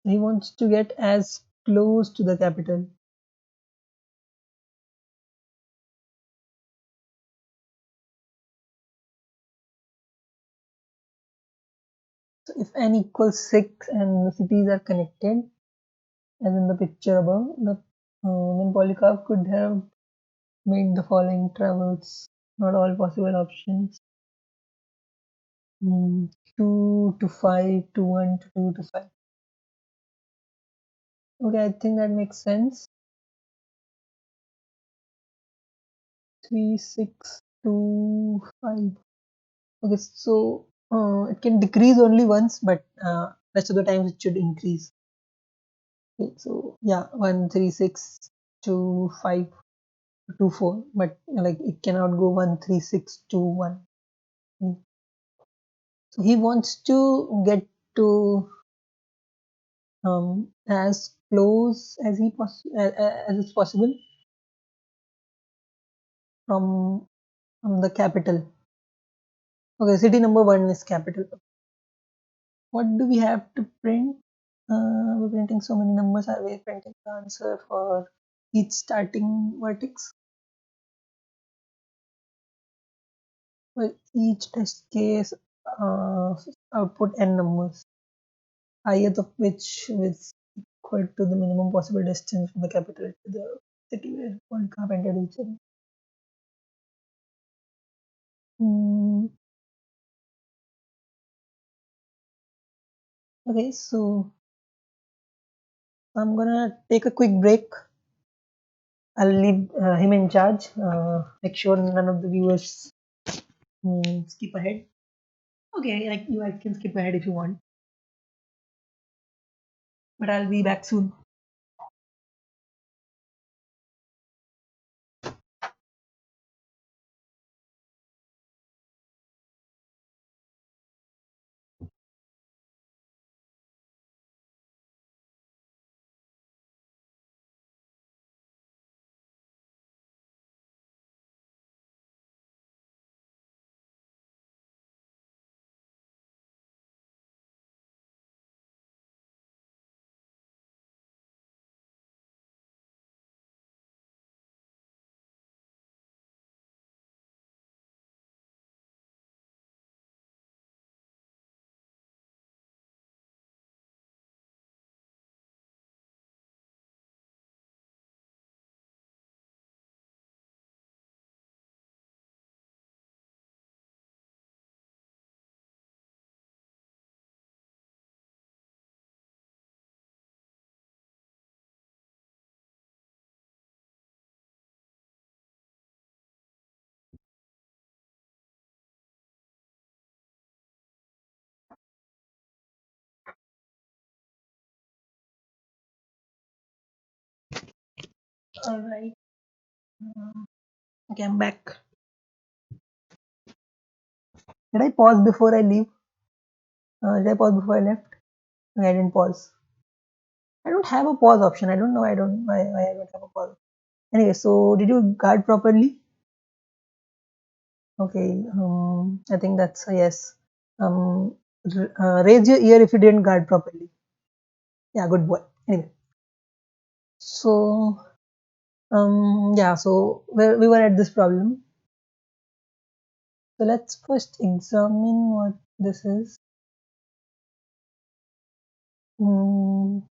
He wants to get as close to the capital. So if n equals 6 and the cities are connected, as in the picture above, then Polycarp could have made the following travels, not all possible options. 2 to 5 to 1 to 2 to 5. Okay, I think that makes sense. 3, 6, 2, 5. Okay, so it can decrease only once, but rest of the times it should increase. Okay, so yeah, 1, 3, 6, 2, 5, 2, 4, but like it cannot go 1, 3, 6, 2, 1. So he wants to get to as close as as it's possible from the capital. Okay, city number 1 is capital. What do we have to print? We're printing so many numbers. Are we printing the answer for each starting vertex? Well, each test case output n numbers, ith of which is equal to the minimum possible distance from the capital to the city where one car entered each other. Okay, so I'm gonna take a quick break. I'll leave him in charge. Make sure none of the viewers skip ahead. Okay, like you guys can skip ahead if you want, but I'll be back soon. All right. Okay, I'm back. Did I pause before I leave? Did I pause before I left? No, I didn't pause. I don't have a pause option. I don't know. I don't why I don't have a pause. Anyway, so did you guard properly? Okay, I think that's a yes. Raise your ear if you didn't guard properly. Yeah, good boy. Anyway, so yeah, so we were at this problem. So let's first examine what this is. Mm,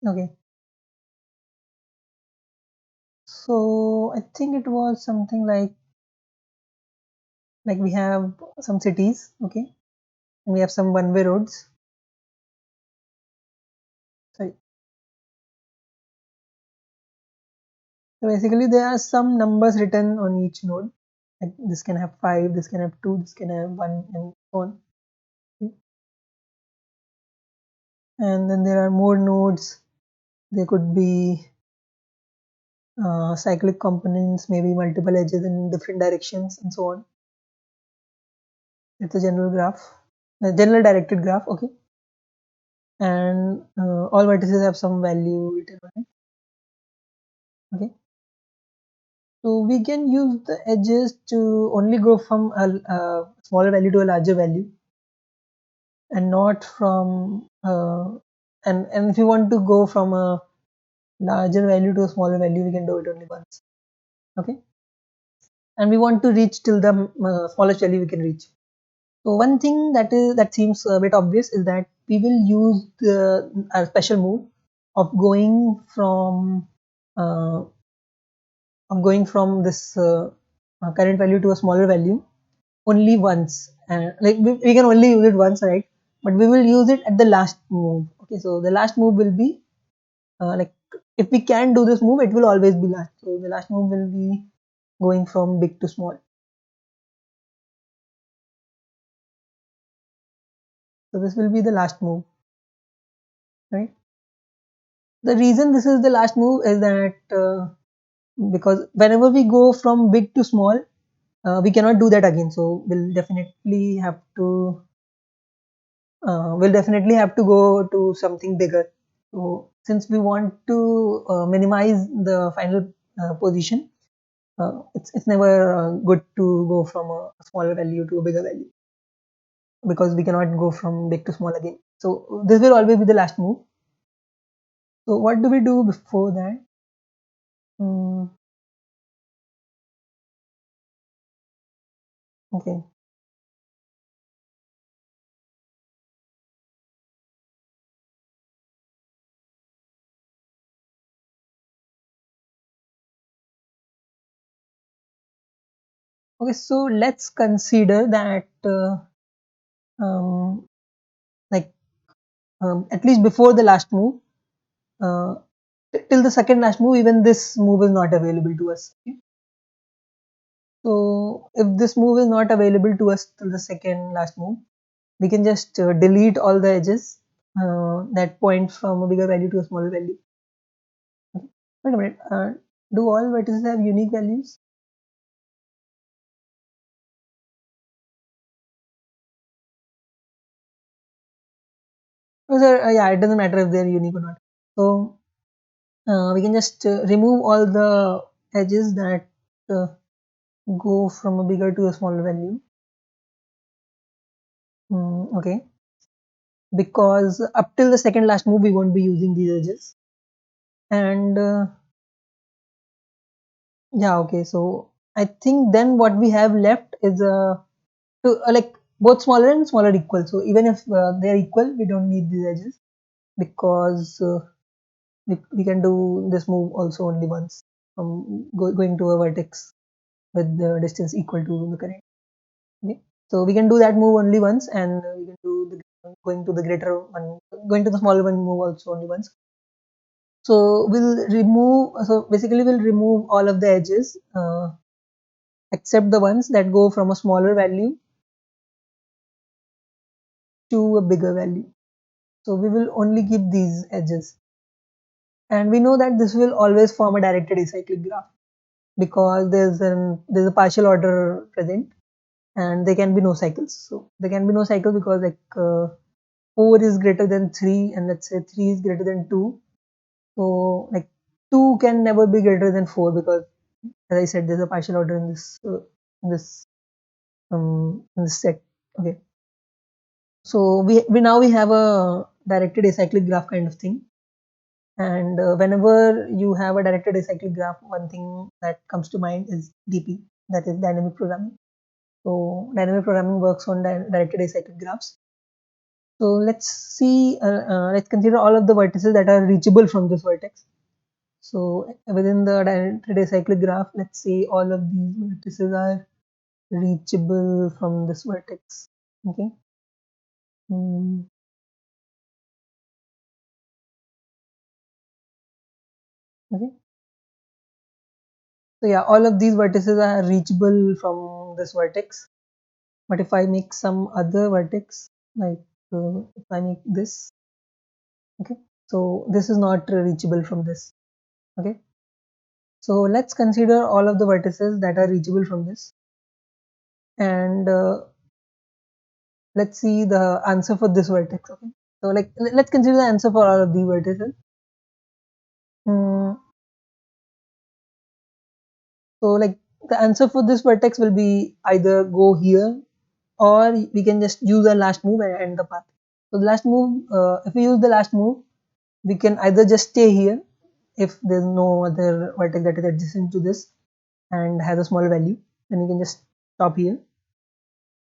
okay, so I think it was something like we have some cities, okay, and we have some one-way roads. Sorry. So basically, there are some numbers written on each node. Like this can have 5, this can have 2, this can have 1, and so on. Okay. And then there are more nodes. There could be cyclic components, maybe multiple edges in different directions, and so on. It's a general graph, a general directed graph, okay. And all vertices have some value written on it, okay. So we can use the edges to only go from a smaller value to a larger value, and not from and if you want to go from a larger value to a smaller value, we can do it only once, okay. And we want to reach till the smallest value we can reach. So one thing that seems a bit obvious is that we will use a special move of uh, going from this current value to a smaller value only once, and like we can only use it once, right? But we will use it at the last move, okay. So the last move will be like if we can do this move, it will always be last. So the last move will be going from big to small. So this will be the last move, right? The reason this is the last move is that because whenever we go from big to small, we cannot do that again. So we'll definitely have to go to something bigger. So since we want to minimize the final position, it's never good to go from a smaller value to a bigger value, because we cannot go from big to small again. So this will always be the last move. So what do we do before that? Hmm, okay. Okay, so let's consider that um, like at least before the last move, uh, till the second last move, even this move is not available to us. Okay? So if this move is not available to us till the second last move, we can just delete all the edges that point from a bigger value to a smaller value. Okay. Wait a minute. Do all vertices have unique values? Yeah, it doesn't matter if they're unique or not. So we can just remove all the edges that uh, go from a bigger to a smaller value. Okay, because up till the second last move we won't be using these edges, and yeah, okay. So I think then what we have left is to like both smaller and smaller equal. So even if they are equal, we don't need these edges, because we can do this move also only once from going to a vertex with the distance equal to the current. Okay. So we can do that move only once, and we can do going to the greater one, going to the smaller one move also only once. So we'll remove. So basically, we'll remove all of the edges except the ones that go from a smaller value to a bigger value. So we will only keep these edges, and we know that this will always form a directed acyclic graph, because there's a partial order present, and there can be no cycles. So there can be no cycle because 4 is greater than 3 and let's say 3 is greater than 2. So like 2 can never be greater than 4 because as I said there's a partial order in this in this set. Okay. So we now we have a directed acyclic graph kind of thing. And whenever you have a directed acyclic graph, one thing that comes to mind is DP, that is dynamic programming. So dynamic programming works on directed acyclic graphs. So let's consider all of the vertices that are reachable from this vertex. So within the directed acyclic graph, let's say all of these vertices are reachable from this vertex. Okay. Mm, okay. So yeah, all of these vertices are reachable from this vertex. But if I make some other vertex, like if I make this, okay, so this is not reachable from this. Okay. So let's consider all of the vertices that are reachable from this, and let's see the answer for this vertex. Okay. So like let's consider the answer for all of these vertices. Mm, so like the answer for this vertex will be either go here, or we can just use the last move and end the path. So the last move, if we use the last move, we can either just stay here if there's no other vertex that is adjacent to this and has a small value, then we can just stop here.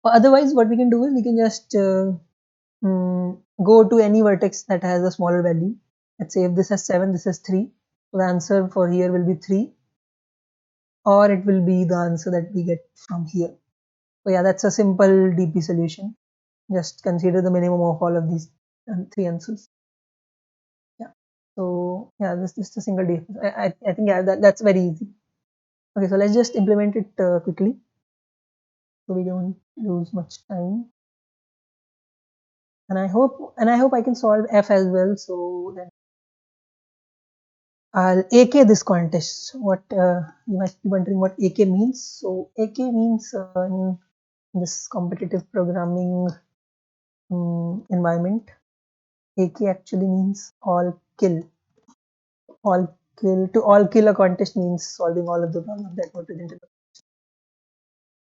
Or otherwise, what we can do is we can just go to any vertex that has a smaller value. Let's say if this has 7, this has 3. So the answer for here will be 3, or it will be the answer that we get from here. So yeah, that's a simple DP solution. Just consider the minimum of all of these 3 answers. Yeah. So yeah, this is just a single DP. I think yeah, that's very easy. Okay, so let's just implement it quickly so we don't lose much time. And I hope I can solve F as well. So then I'll AK this contest. What you must be wondering what AK means. So AK means in this competitive programming environment, AK actually means all kill. All kill to all kill a contest means solving all of the problems that were presented.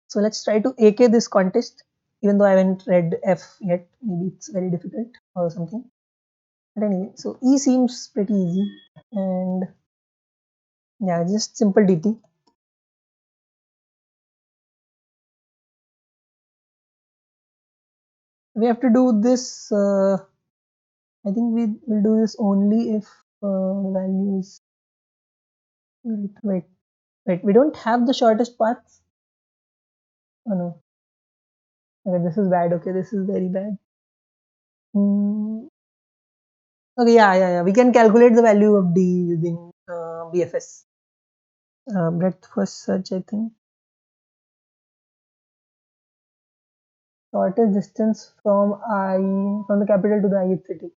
So let's try to AK this contest. Even though I haven't read F yet, maybe it's very difficult or something. But anyway, so E seems pretty easy, and yeah, just simple DP. We have to do this. I think we will do this only if values. Wait. We don't have the shortest paths. Oh no. Okay, this is bad. Okay, this is very bad. Hmm. Okay, yeah. We can calculate the value of D using BFS. Breadth first search, I think. Shortest distance from the capital to the ith city.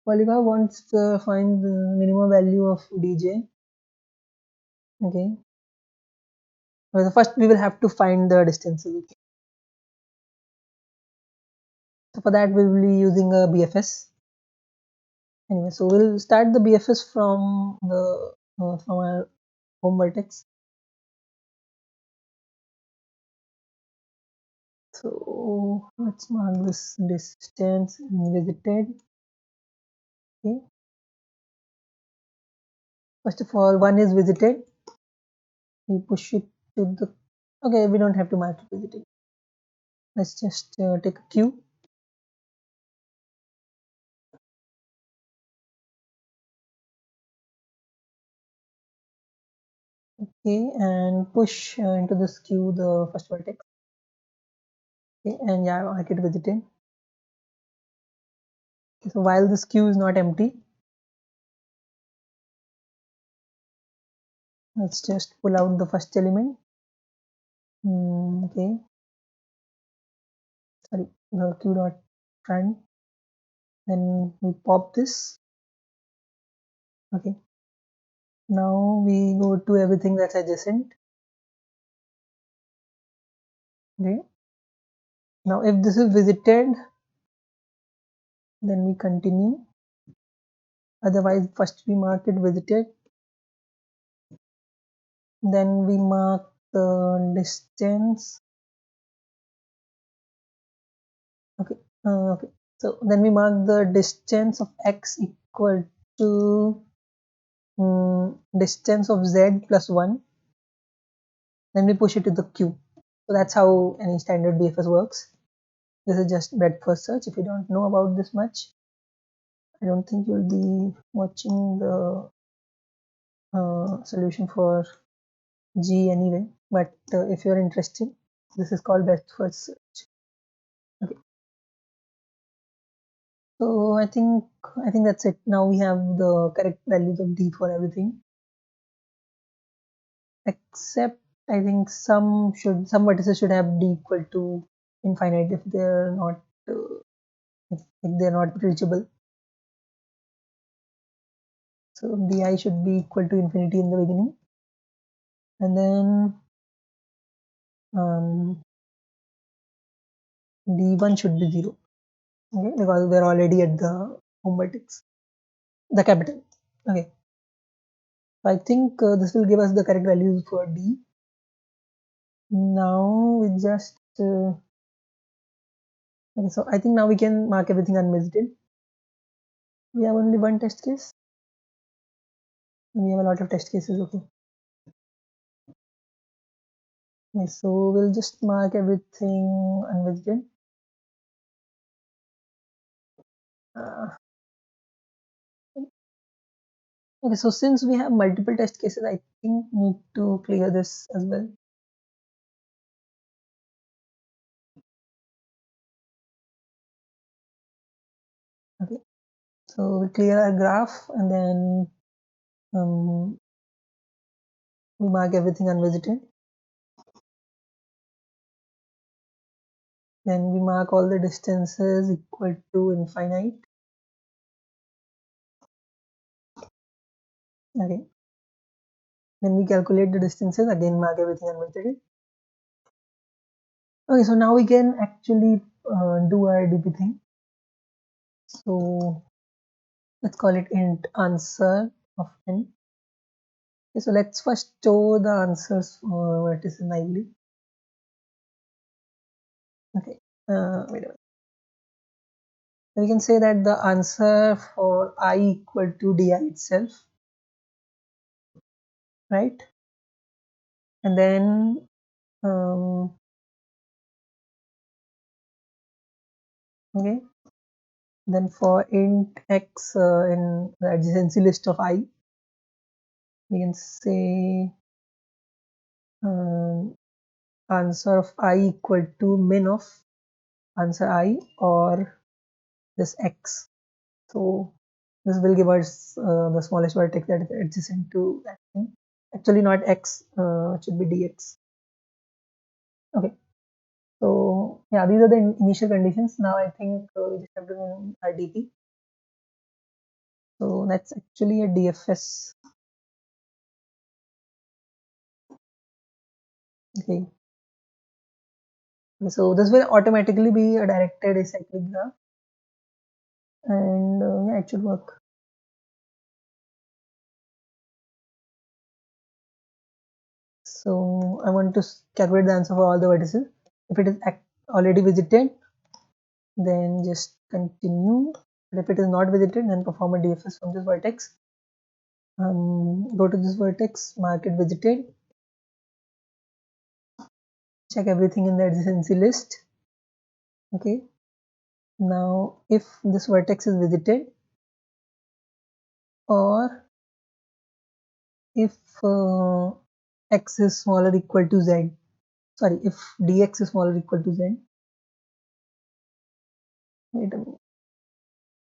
Polygon wants to find the minimum value of DJ. Okay. So first we will have to find the distances. Okay. So for that we will be using a BFS. Anyway, so we'll start the BFS from our home vertex. So let's mark this distance visited. Okay. First of all, one is visited. We push it to the. Okay, we don't have to mark it visited. Let's just take a Q. Okay, and push into this Q the first vertex. Okay, and yeah, mark it visited. Okay, so while this Q is not empty, let's just pull out the first element. Okay, sorry, the Q dot front. Then we pop this. Okay, now we go to everything that's adjacent. Okay. Now if this is visited, then we continue. Otherwise, first we mark it visited, then we mark the distance. Okay. Okay. So then we mark the distance of x equal to distance of z plus 1. Then we push it to the queue. So that's how any standard BFS works. This is just breadth first search. If you don't know about this much, I don't think you'll be watching the solution for G anyway. But if you're interested, this is called breadth first search. Okay. So I think that's it. Now we have the correct values of D for everything, except I think some vertices should have D equal to infinite if they're not if they're not reachable. So di should be equal to infinity in the beginning, and then d1 should be 0. Okay, because we're already at the home vertex, the capital. Okay, so I think this will give us the correct values for d. Now we just okay, so I think now we can mark everything unvisited. We have only one test case. We have a lot of test cases. Okay. Okay, so we'll just mark everything unvisited. Okay, so since we have multiple test cases, I think we need to clear this as well. Okay, so we clear our graph and then we mark everything unvisited. Then we mark all the distances equal to infinite. Okay. Then we calculate the distances, again mark everything unvisited. Okay, so now we can actually do our DP thing. So let's call it int answer of n. Okay, so let's first store the answers for vertices nightly. Okay, wait a minute. We can say that the answer for I equal to di itself, right? And then okay, then for int x in the adjacency list of I, we can say answer of I equal to min of answer I or this x. So this will give us the smallest vertex that is adjacent to that thing. Actually not x, it should be dx. Okay, so yeah, these are the initial conditions. Now I think we just have to run our DP. So that's actually a DFS. Okay. So this will automatically be a directed acyclic graph, and yeah, it should work. So I want to calculate the answer for all the vertices. If it is already visited, then just continue. But if it is not visited, then perform a DFS from this vertex. Go to this vertex, mark it visited, check everything in the adjacency list. Okay. Now, if this vertex is visited, or if x is smaller or equal to z, sorry, if dx is smaller or equal to z, wait a minute.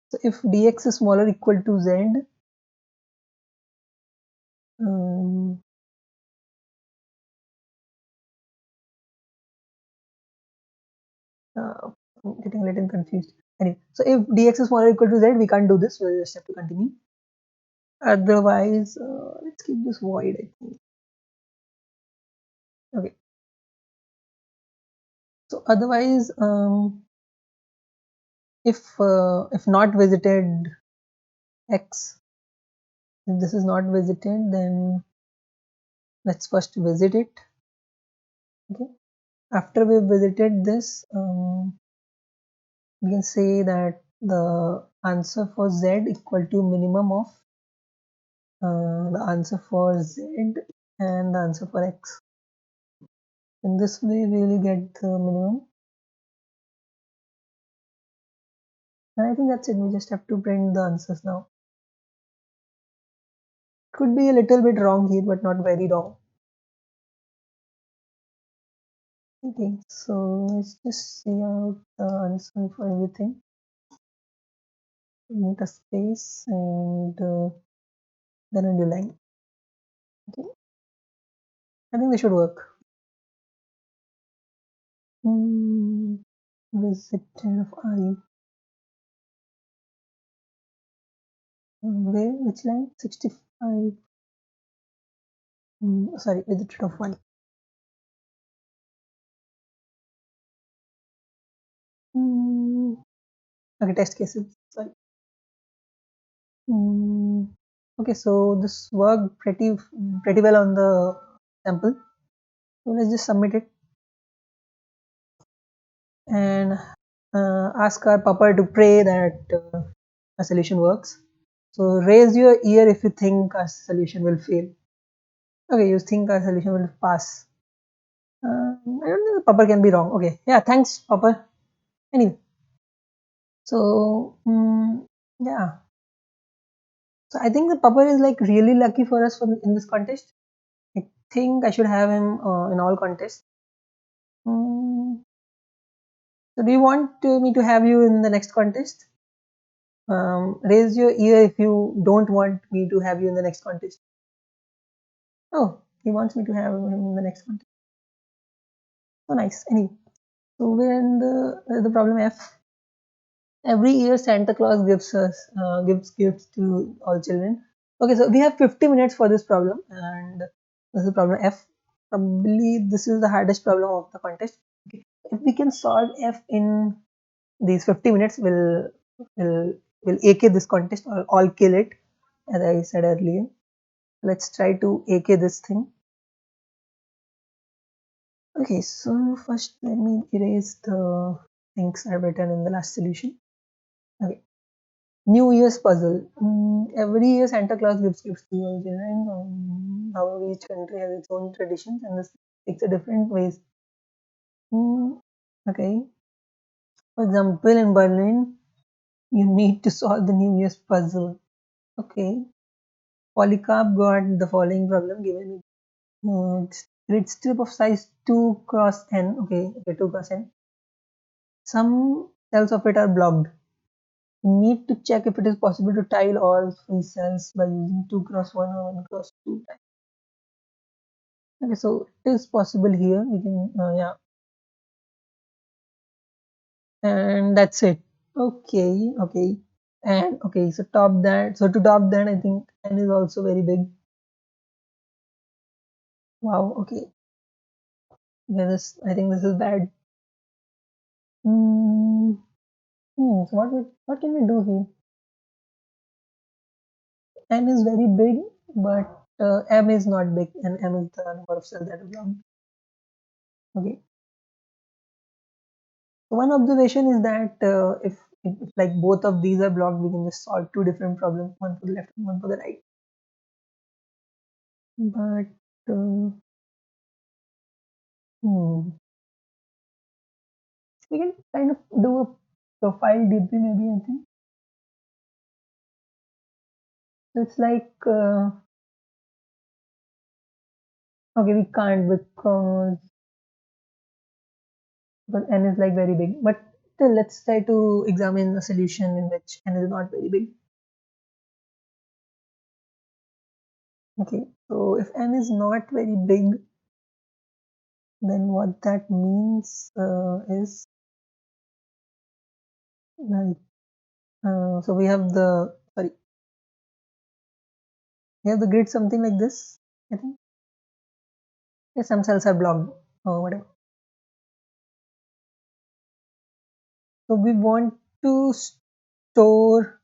So if dx is smaller or equal to z, I'm getting a little confused. Anyway, so if dx is smaller or equal to z, we can't do this. We'll just have to continue. Otherwise, let's keep this void, I think. Okay. So otherwise, if not visited X, if this is not visited, then let's first visit it. Okay. After we've visited this, we can say that the answer for Z equal to minimum of the answer for Z and the answer for X. In this way, we will get the minimum. And I think that's it. We just have to print the answers now. Could be a little bit wrong here, but not very wrong. Okay, so let's just see out the answer for everything. Make a space and then a new line. Okay, I think they should work. Visited of I. Where? Which line? 65. Sorry, visited of 1. Okay, test cases. Sorry. Okay, so this worked pretty well on the sample. So let's just submit it and ask our pupper to pray that a solution works. So raise your ear if you think our solution will fail. Okay, you think our solution will pass. I don't think the pupper can be wrong. Okay, yeah, thanks, pupper. Anyway, so yeah, so I think the pupper is like really lucky for us in this contest. I think I should have him in all contests. So do you want me to have you in the next contest? Raise your ear if you don't want me to have you in the next contest. Oh, he wants me to have him in the next contest. So nice. Anyway, so we're in the problem F. Every year Santa Claus gives gifts to all children. Okay, so we have 50 minutes for this problem, and this is problem F. Probably this is the hardest problem of the contest. Okay, if we can solve F in these 50 minutes, will AK this contest or all kill it, as I said earlier. Let's try to AK this thing. Okay, so first let me erase the things I've written in the last solution. Okay, New Year's puzzle. Every year Santa Claus gives gifts to all children. However, each country has its own traditions and this takes a different ways. Okay, for example, in Berlin, you need to solve the New Year's puzzle. Okay, Polycarp got the following problem given grid strip of size 2 cross n. Okay, 2 cross n. Some cells of it are blocked. You need to check if it is possible to tile all 3 cells by using 2 cross 1 or 1 cross 2 tiles. Okay, so it is possible here. We can, yeah. And that's it. Okay, okay. And okay, so top that. So to top that, I think n is also very big. Wow, okay. Yeah, I think this is bad. So what can we do here? N is very big, but M is not big, and M is the number of cells that are blocked. Okay. So one observation is that if like both of these are blocked, we can just solve two different problems, one for the left and one for the right. But we can kind of do a profile DB maybe, I think. So it's like okay, we can't because n is like very big. But still, let's try to examine a solution in which n is not very big. Okay, so if n is not very big, then what that means is like so we have the grid something like this. I think some cells are blocked or whatever. So we want to store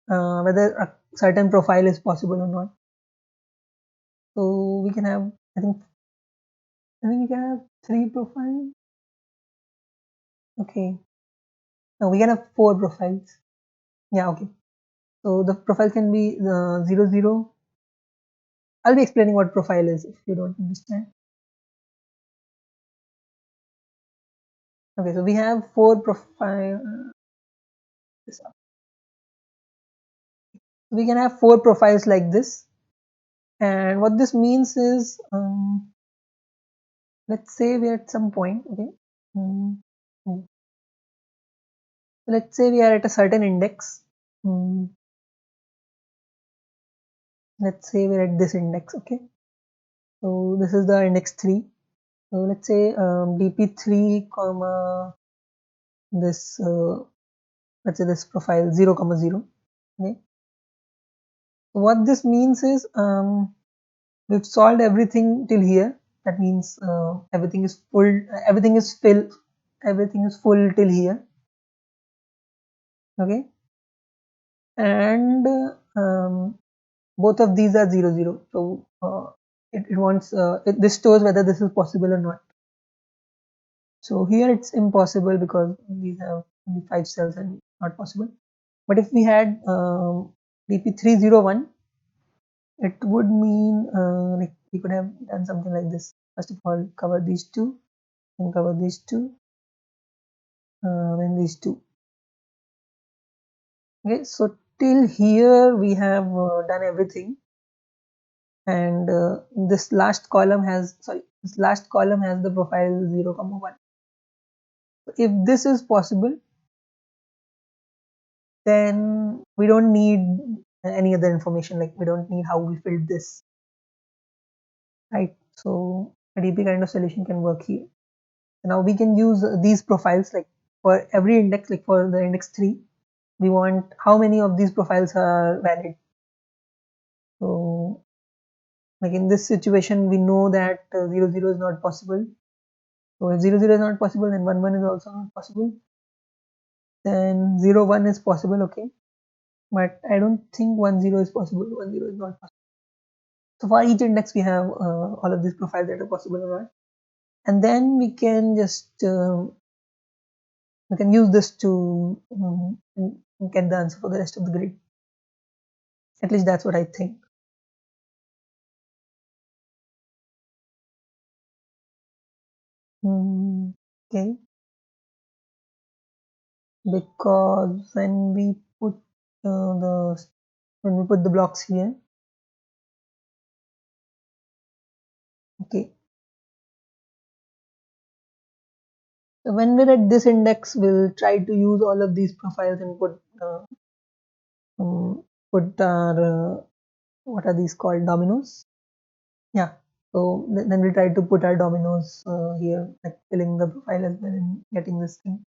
whether a certain profile is possible or not. So we can have, I think we can have 3 profiles. Okay. No, we can have 4 profiles. Yeah, okay. So the profile can be 0, 0. I'll be explaining what profile is if you don't understand. Okay, so we have 4 profile. We can have 4 profiles like this. And what this means is, let's say we're at some point, okay. Mm, mm. Let's say we are at a certain index. Let's say we're at this index, okay. So this is the index 3. So let's say dp3 comma this let's say this profile 0 comma 0. Okay. What this means is we've solved everything till here. That means everything is full. Everything is full. Everything is full till here. Okay. And both of these are 0 0. So it wants this stores whether this is possible or not. So here it's impossible because these have only 5 cells and not possible. But if we had dp301, it would mean like we could have done something like this. First of all, cover these two, and cover these two, and these two. Okay, so till here we have done everything, and this last column has the profile 0 comma 1. If this is possible, then we don't need any other information, like we don't need how we filled this, right? So a DP kind of solution can work here. Now we can use these profiles, like for every index, like for the index 3, we want how many of these profiles are valid. So like in this situation, we know that 0 0 is not possible. So if 0 0 is not possible, then 1 1 is also not possible. Then 0 1 is possible, okay. But I don't think 1 0 is possible. 1 0 is not possible. So for each index, we have all of these profiles that are possible or not. And then we can just we can use this to get the answer for the rest of the grid. At least that's what I think. Okay, because when we put the blocks here, okay. So when we're at this index, we'll try to use all of these profiles and put our what are these called, dominoes? Yeah. So then we try to put our dominoes here, like filling the profile as well and getting this thing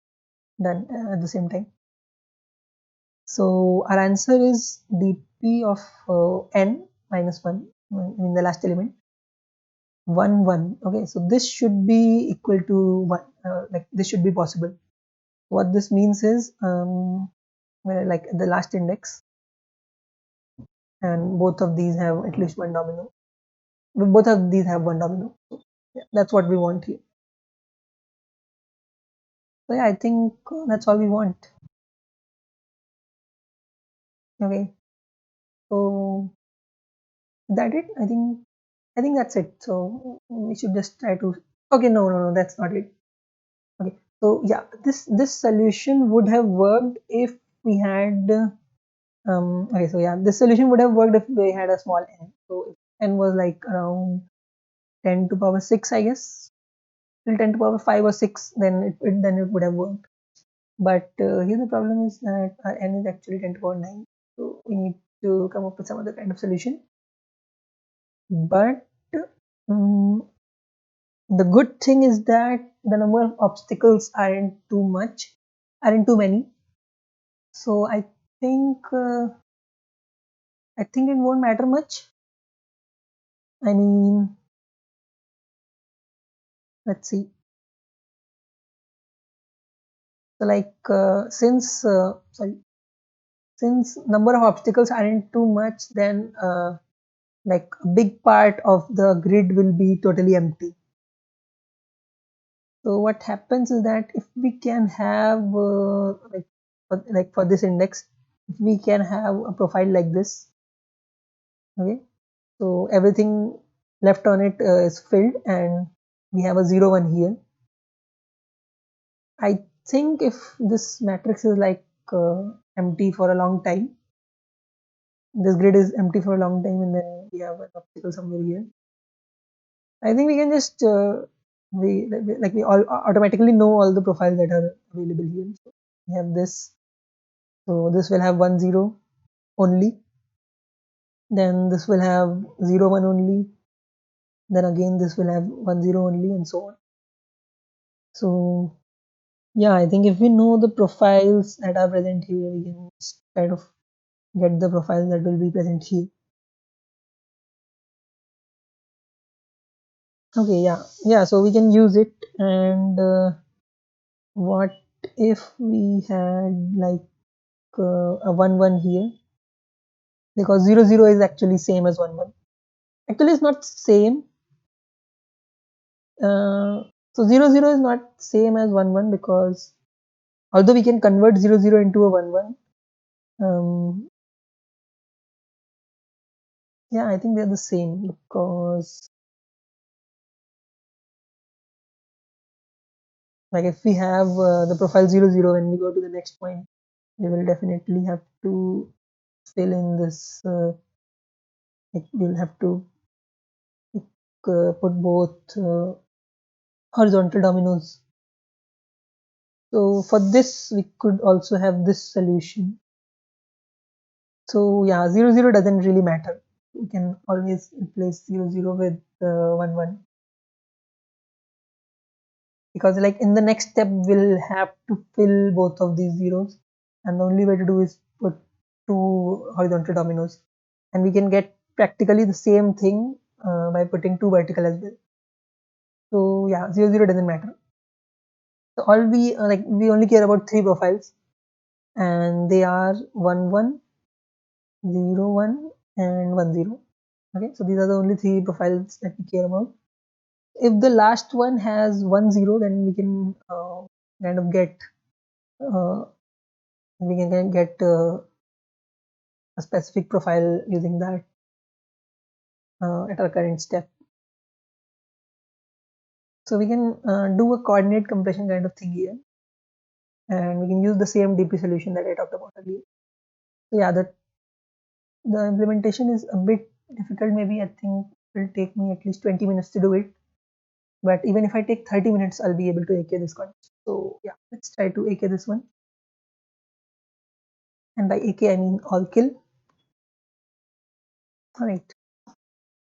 done at the same time. So our answer is dp of n minus 1, I mean the last element, 1 1. Okay, so this should be equal to 1, like this should be possible. What this means is like the last index, and both of these have at least one domino. Both of these have one domino. So, yeah, that's what we want here. So yeah, I think that's all we want. Okay, so is that it? I think that's it. So we should just try to. Okay, no, that's not it. Okay, so yeah, this solution would have worked if we had. Okay, so yeah, this solution would have worked if we had a small n. So if n was like around 10 to power 6, I guess, till 10 to power 5 or 6, then it would have worked. But here the problem is that our n is actually 10 to power 9, so we need to come up with some other kind of solution. But um, the good thing is that the number of obstacles aren't too many. So I think it won't matter much. I mean, let's see. So like since number of obstacles aren't too much, then like a big part of the grid will be totally empty. So what happens is that if we can have like for this index, if we can have a profile like this, okay, so everything left on it is filled, and we have a 0 1 here. I think if this matrix is like empty for a long time, this grid is empty for a long time, and then we have an obstacle somewhere here. I think we can just we all automatically know all the profiles that are available here. So we have this. So this will have 1 0 only. Then this will have 0 1 only. Then again this will have 1 0 only, and so on. So yeah, I think if we know the profiles that are present here, we can just kind of get the profiles that will be present here. Okay, yeah. So we can use it. And what if we had like a 1 1 here, because 0 0 is actually same as 1 1. Actually, it's not same. So 0 0 is not same as 1 1, because although we can convert 0 0 into a 1 1, yeah, I think they're the same, because like if we have the profile 0 0 when we go to the next point, we will definitely have to fill in this. Like we'll have to put both horizontal dominoes. So for this, we could also have this solution. So yeah, 0 0 doesn't really matter. We can always replace 0 0 with 1 1, because like in the next step we'll have to fill both of these zeros, and the only way to do is put two horizontal dominoes, and we can get practically the same thing by putting two vertical as well. So yeah, 0 0 doesn't matter. So all we only care about three profiles, and they are 1 1, 0 1, and 1 0. Okay, so these are the only three profiles that we care about. If the last one has 1 0, then we can kind of get uh, a specific profile using that at our current step. So we can do a coordinate compression kind of thing here, and we can use the same DP solution that I talked about earlier. So yeah, the implementation is a bit difficult. Maybe I think it will take me at least 20 minutes to do it. But even if I take 30 minutes, I'll be able to AK this one. So yeah, let's try to AK this one. And by AK, I mean all kill. All right.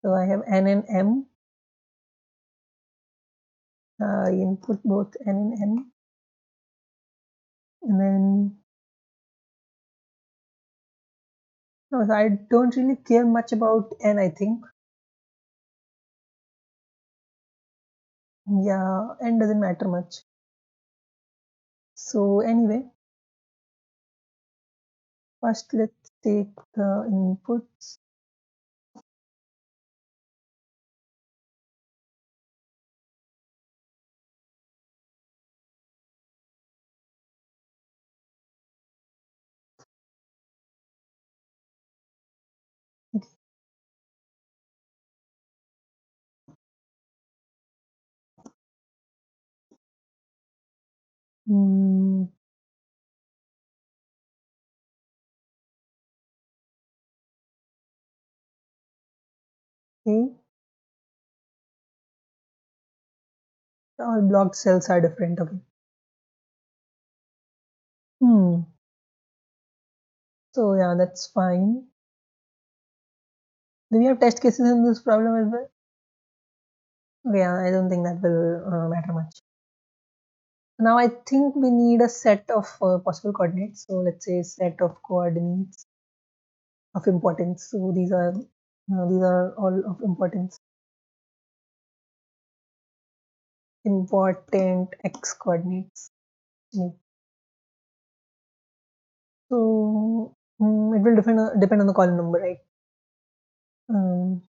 So I have N and M. I input both N and M. And then, no, so I don't really care much about N, I think. Yeah, N doesn't matter much. So anyway, first let's take the inputs. Okay. Hmm. Okay. All blocked cells are different. Okay. Hmm. So yeah, that's fine. Do we have test cases in this problem as well? Yeah, I don't think that will matter much. Now I think we need a set of possible coordinates. So let's say set of coordinates of importance. So these are all of importance. Important x coordinates. So it will depend on the column number, right? Um,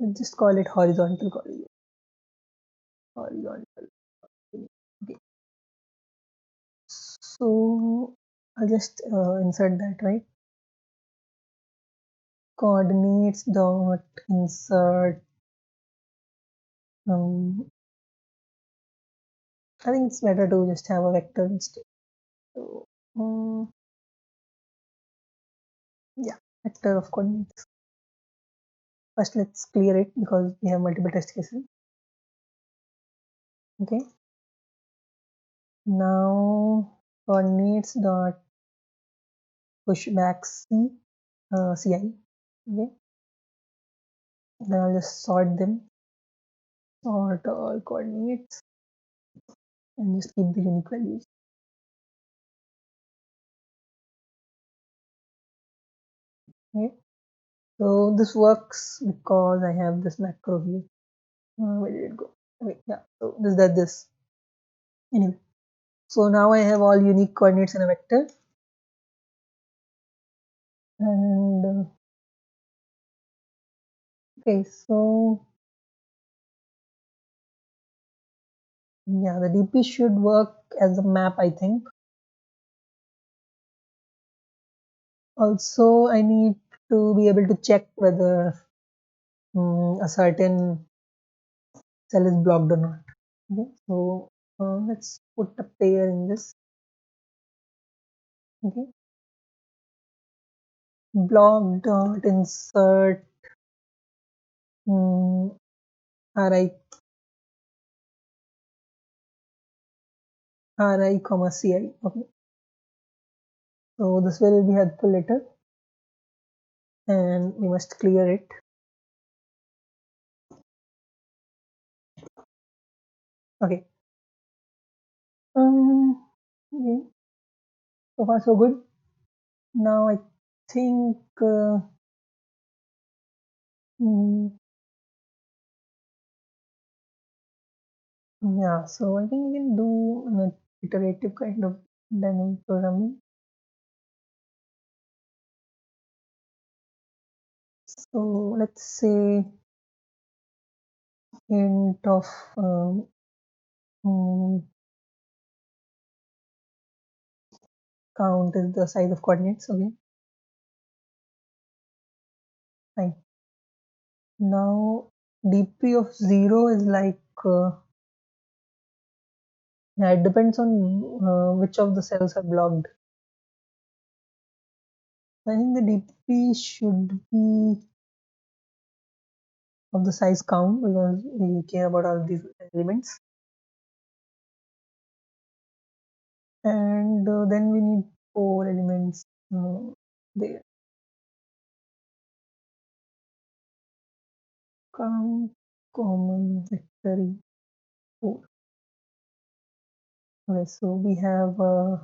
let's just call it horizontal column. Horizontal. Okay. So I'll just insert that, right? Coordinates dot insert. I think it's better to just have a vector instead. So yeah, vector of coordinates. First, let's clear it because we have multiple test cases. Okay. Now coordinates dot pushback ci. Okay. Then I'll just sort them. Sort all coordinates and just keep the unique values. Okay. So this works because I have this macro here. Where did it go? Okay, yeah. So this. Anyway. So now I have all unique coordinates in a vector. And okay, so yeah, the DP should work as a map, I think. Also, I need to be able to check whether a certain cell is blocked or not. Okay, so let's put a pair in this. Okay, block dot insert ri comma ci. Okay, so this will be helpful later, and we must clear it. Okay. Okay. So far so good. Now I think yeah, so I think we can do an iterative kind of dynamic programming. So let's say int of count is the size of coordinates. Okay, fine. Now dp of 0 is like yeah, it depends on which of the cells are blocked. I think the dp should be of the size count because we care about all these elements. And then we need 4 elements there. Count common vector 4. Okay, so we have a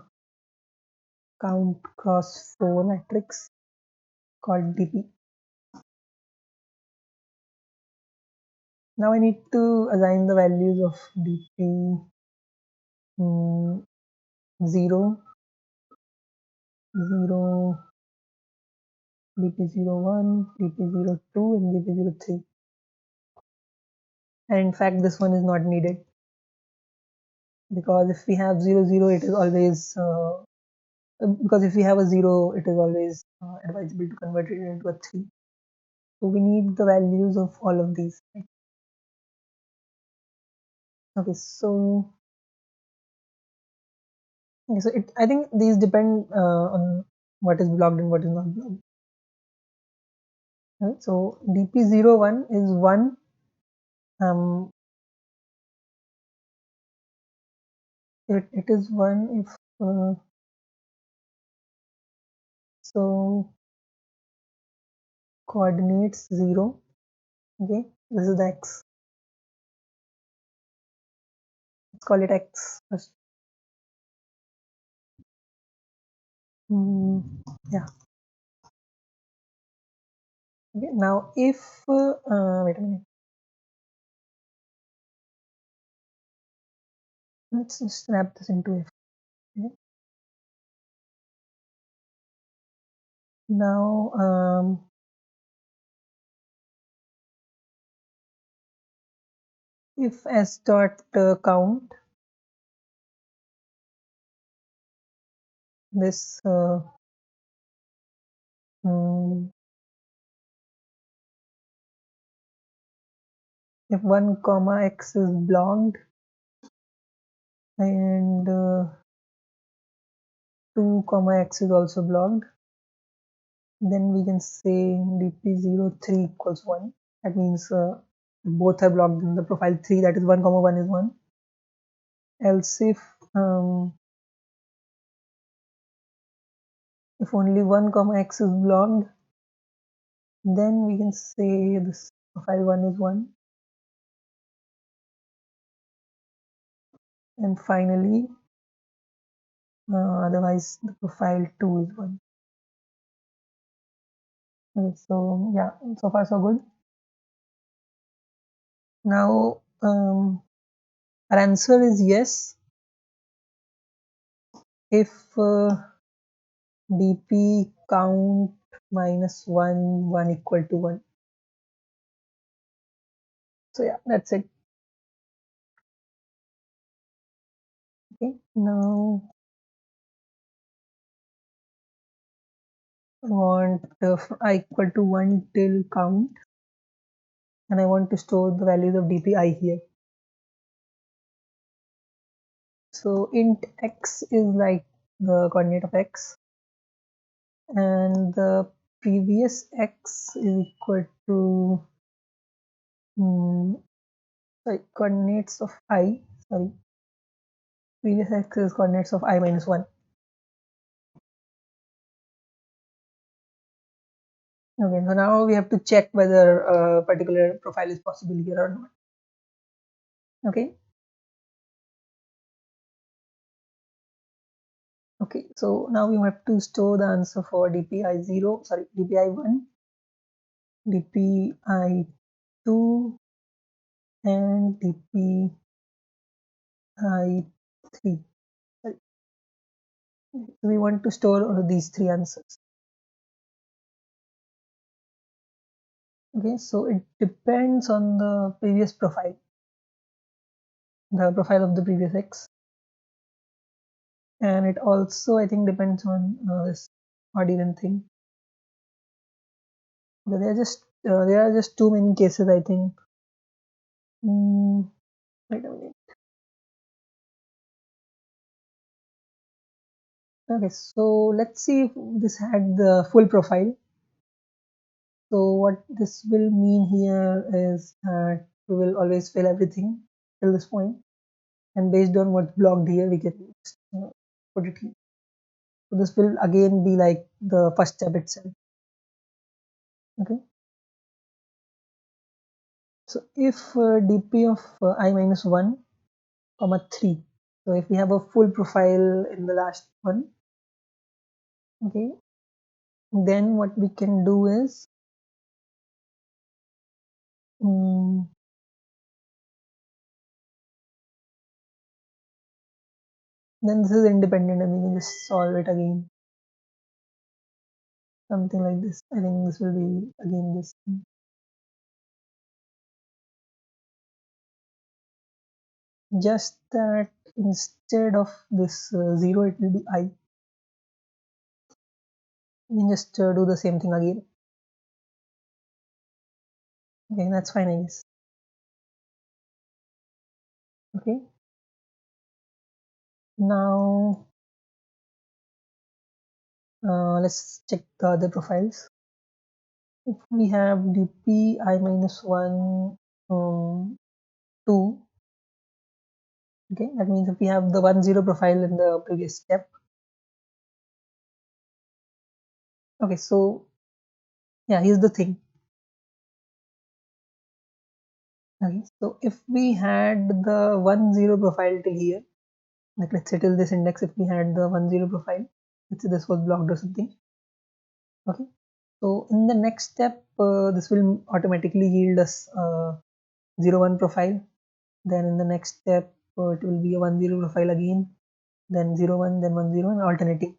count cross 4 matrix called DP. Now I need to assign the values of DP 0, 0, DP01, DP02, and DP03. And in fact, this one is not needed because if we have 00, it is always because if we have a 0, it is always advisable to convert it into a 3. So we need the values of all of these. Right? Okay, so I think these depend on what is blocked and what is not blocked. Right? So DP01 is 1. It is 1 if so coordinates 0. Okay, this is the x. Let's call it x first. Yeah. Okay. Now if wait a minute. Let's just wrap this into a. Okay. Now if s dot count this mm, if 1 comma x is blocked and 2 comma x is also blocked, then we can say dp03 equals 1. That means both are blocked in the profile 3, that is 1 comma 1 is 1. Else if only 1 comma x is blocked, then we can say this profile 1 is 1. And finally otherwise the profile 2 is 1. Okay, so yeah, so far so good. Now our answer is yes if dp count minus 1 1 equal to 1. So yeah, that's it. Okay, now I want I equal to 1 till count, and I want to store the values of dpi here. So int x is like the coordinate of x, and the previous x is equal to sorry, coordinates of I, sorry, previous x is coordinates of I minus 1. Okay, so now we have to check whether a particular profile is possible here or not. Okay. Okay, so now we have to store the answer for dpi0, sorry, dpi1, dpi2, and dpi3. Sorry. We want to store all of these three answers. Okay, so it depends on the previous profile, the profile of the previous x, and it also I think depends on this ordinary thing. Okay, there are just too many cases I think. Wait a minute. Okay, so let's see if this had the full profile. So what this will mean here is that we will always fill everything till this point, and based on what's blocked here, we can put it here. So this will again be like the first step itself. Okay. So if dp of I minus 1 comma 3, so if we have a full profile in the last one, okay, then what we can do is then this is independent and we can just solve it again, something like this. I think this will be again this thing. Just that instead of this 0 it will be I. We can just do the same thing again. Okay, that's fine, I guess. Okay, now let's check the other profiles. If we have dp I minus 1 2, okay, that means if we have the 1 0 profile in the previous step. Okay, so yeah, here's the thing. Okay, so if we had the 1 0 profile till here, like let's say till this index, if we had the 1 0 profile, let's say this was blocked or something. Okay, so in the next step, this will automatically yield us 0 1 profile. Then in the next step, it will be a 1 0 profile again, then 0 1, then 1 0, and alternating.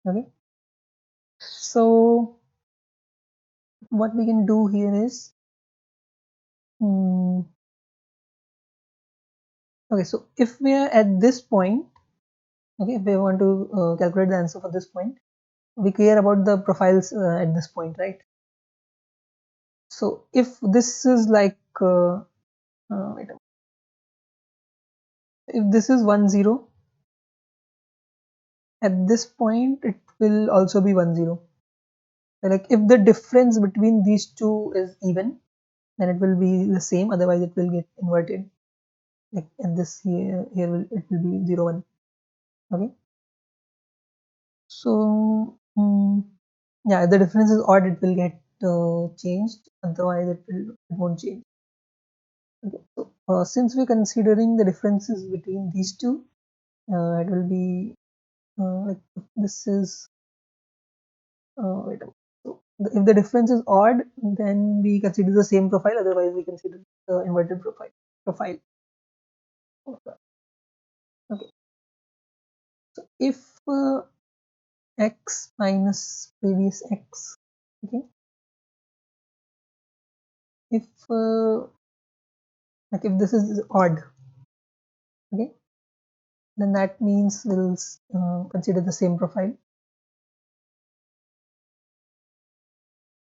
Okay, so what we can do here is okay, so if we are at this point, okay, if we want to calculate the answer for this point, we care about the profiles at this point, right? So if this is like wait a minute. If this is 1 0, at this point it will also be 1 0. Like if the difference between these two is even, then it will be the same, otherwise it will get inverted. Like and this here will it will be 0 1. Okay, so yeah, if the difference is odd, it will get changed, otherwise it won't change. Okay, so since we're considering the differences between these two, it will be like this is wait a minute. So if the difference is odd, then we consider the same profile, otherwise we consider the inverted profile. Okay, so if x minus previous x, okay, if like if this is odd, okay, then that means we'll consider the same profile,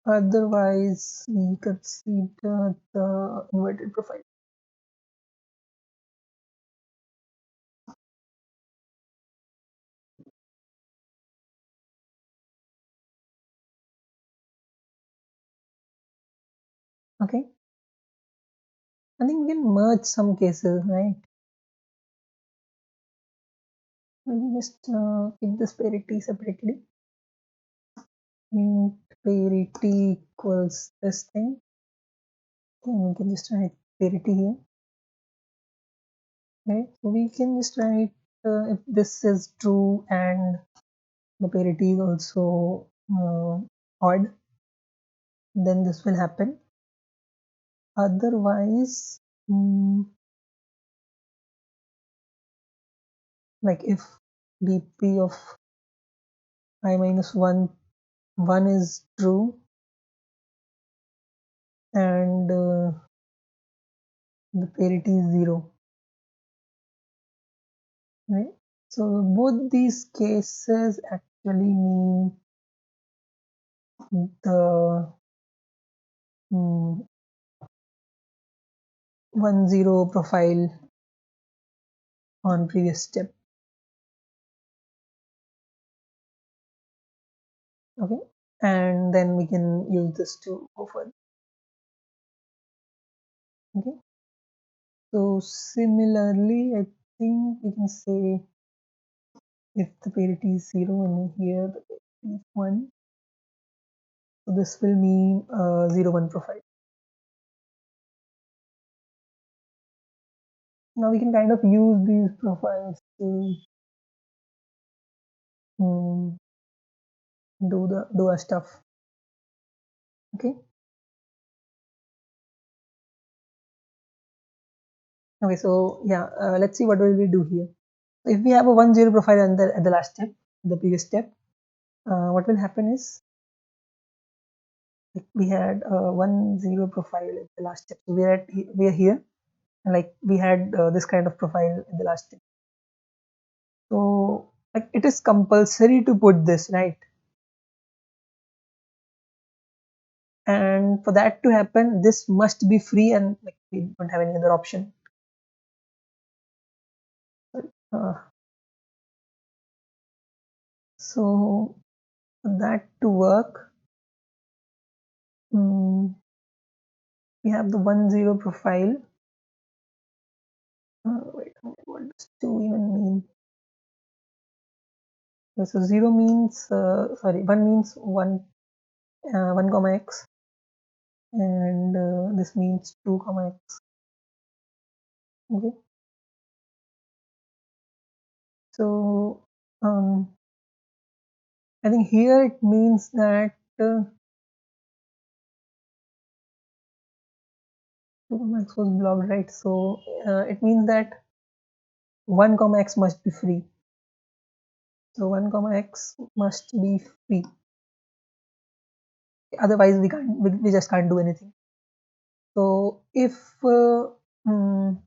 otherwise we consider the inverted profile. Okay, I think we can merge some cases, right? We'll just keep this parity separately. Parity equals this thing, and we can just write parity here. Okay, so we can just write if this is true and the parity is also odd, then this will happen. Otherwise, like if dp of I minus 1 is true and the parity is 0, right? So both these cases actually mean the 1 0 profile on previous step. Okay, and then we can use this to go further. Okay, so similarly, I think we can say if the parity is 0 and here the parity is 1, so this will mean 0 1 profile. Now we can kind of use these profiles to do our stuff. Okay. Okay, so yeah, let's see what will we do here. So if we have a 1 0 profile at the last step, the previous step, what will happen is we had a 1 0 profile at the last step. So we are here, and like we had this kind of profile at the last step. So like it is compulsory to put this, right? And for that to happen, this must be free, and like we don't have any other option. Uh, so for that to work, we have the 1 0 profile. Wait, what does 2 even mean? Okay, so 0 means sorry, 1 means 1 comma x, and this means 2 comma x. Okay, so I think here it means that 2 comma x was blocked, right? So it means that 1 comma x must be free. So 1 comma x must be free. Otherwise, we just can't do anything. So mm,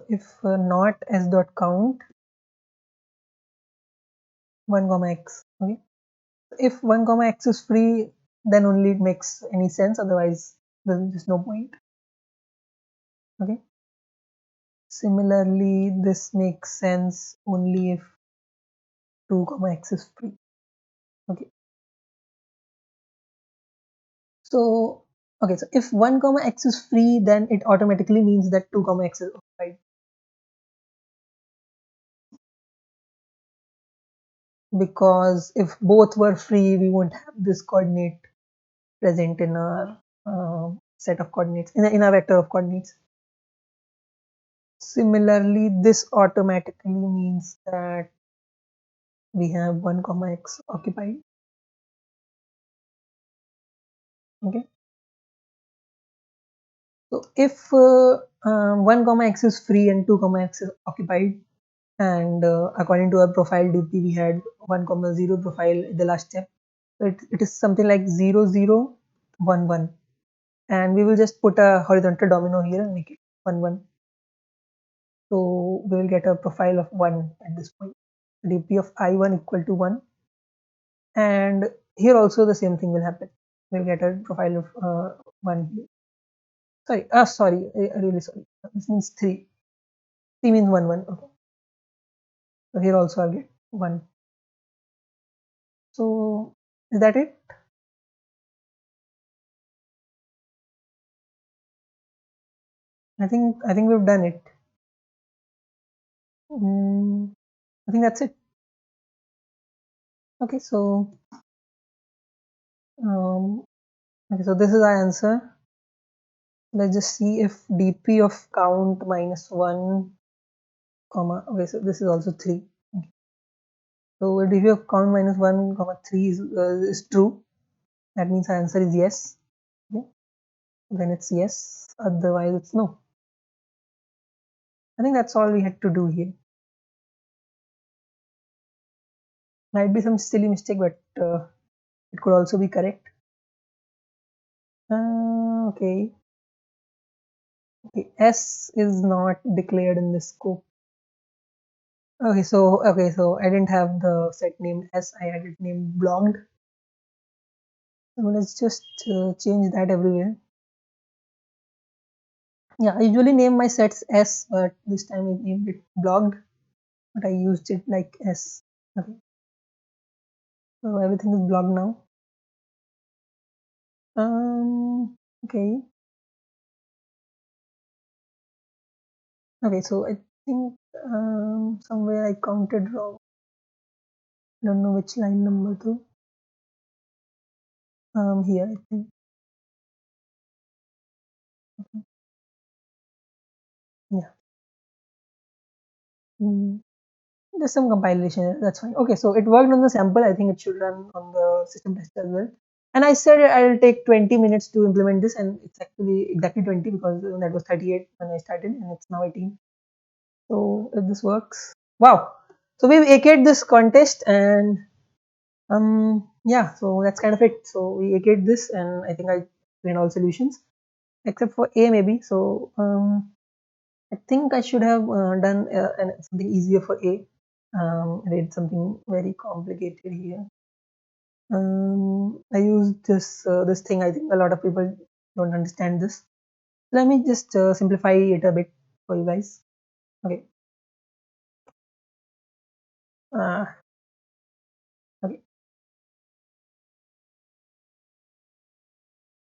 if not s dot count 1 comma x, okay. If 1 comma x is free, then only it makes any sense. Otherwise, there's no point. Okay. Similarly, this makes sense only if 2 comma x is free. Okay. So okay, so if 1 comma x is free, then it automatically means that 2 comma x is occupied. Because if both were free, we won't have this coordinate present in our set of coordinates, in our vector of coordinates. Similarly, this automatically means that we have 1 comma x occupied. Okay. So if 1 comma x is free and 2 comma x is occupied, and according to our profile DP, we had 1 comma 0 profile in the last step. So it is something like 0 0 1 1, and we will just put a horizontal domino here and make it 1 1. So we will get a profile of 1 at this point. DP of I1 equal to 1, and here also the same thing will happen. We'll get a profile of 1 here. Sorry, really sorry. This means 3. 3 means 1 1. Okay. So here also I'll get 1. So is that it? I think we've done it. I think that's it. Okay, so okay, so this is our answer. Let's just see if dp of count minus 1 comma, okay, so this is also 3. Okay. So dp of count minus 1 comma 3 is true. That means our answer is yes. Okay. Then it's yes, otherwise it's no. I think that's all we had to do here. Might be some silly mistake, but it could also be correct. Okay. Okay, S is not declared in this scope. Okay, so I didn't have the set name S. I had it named blocked. So let's just change that everywhere. Yeah, I usually name my sets S, but this time I named it blocked. But I used it like S. Okay, so everything is blocked now. Okay. Okay, so I think somewhere I counted wrong. I don't know which line number though. Here I think. Okay. Yeah. Just some compilation. That's fine. Okay, so it worked on the sample. I think it should run on the system test as well. And I said I'll take 20 minutes to implement this, and it's actually exactly 20 because that was 38 when I started, and it's now 18. So if this works, wow! So we've AK'd this contest, and yeah, so that's kind of it. So we AK'd this, and I think I explained all solutions except for A maybe. So I think I should have done something easier for A. I did something very complicated here. I used this thing. I think a lot of people don't understand this. Let me just simplify it a bit for you guys. Okay. Uh, okay.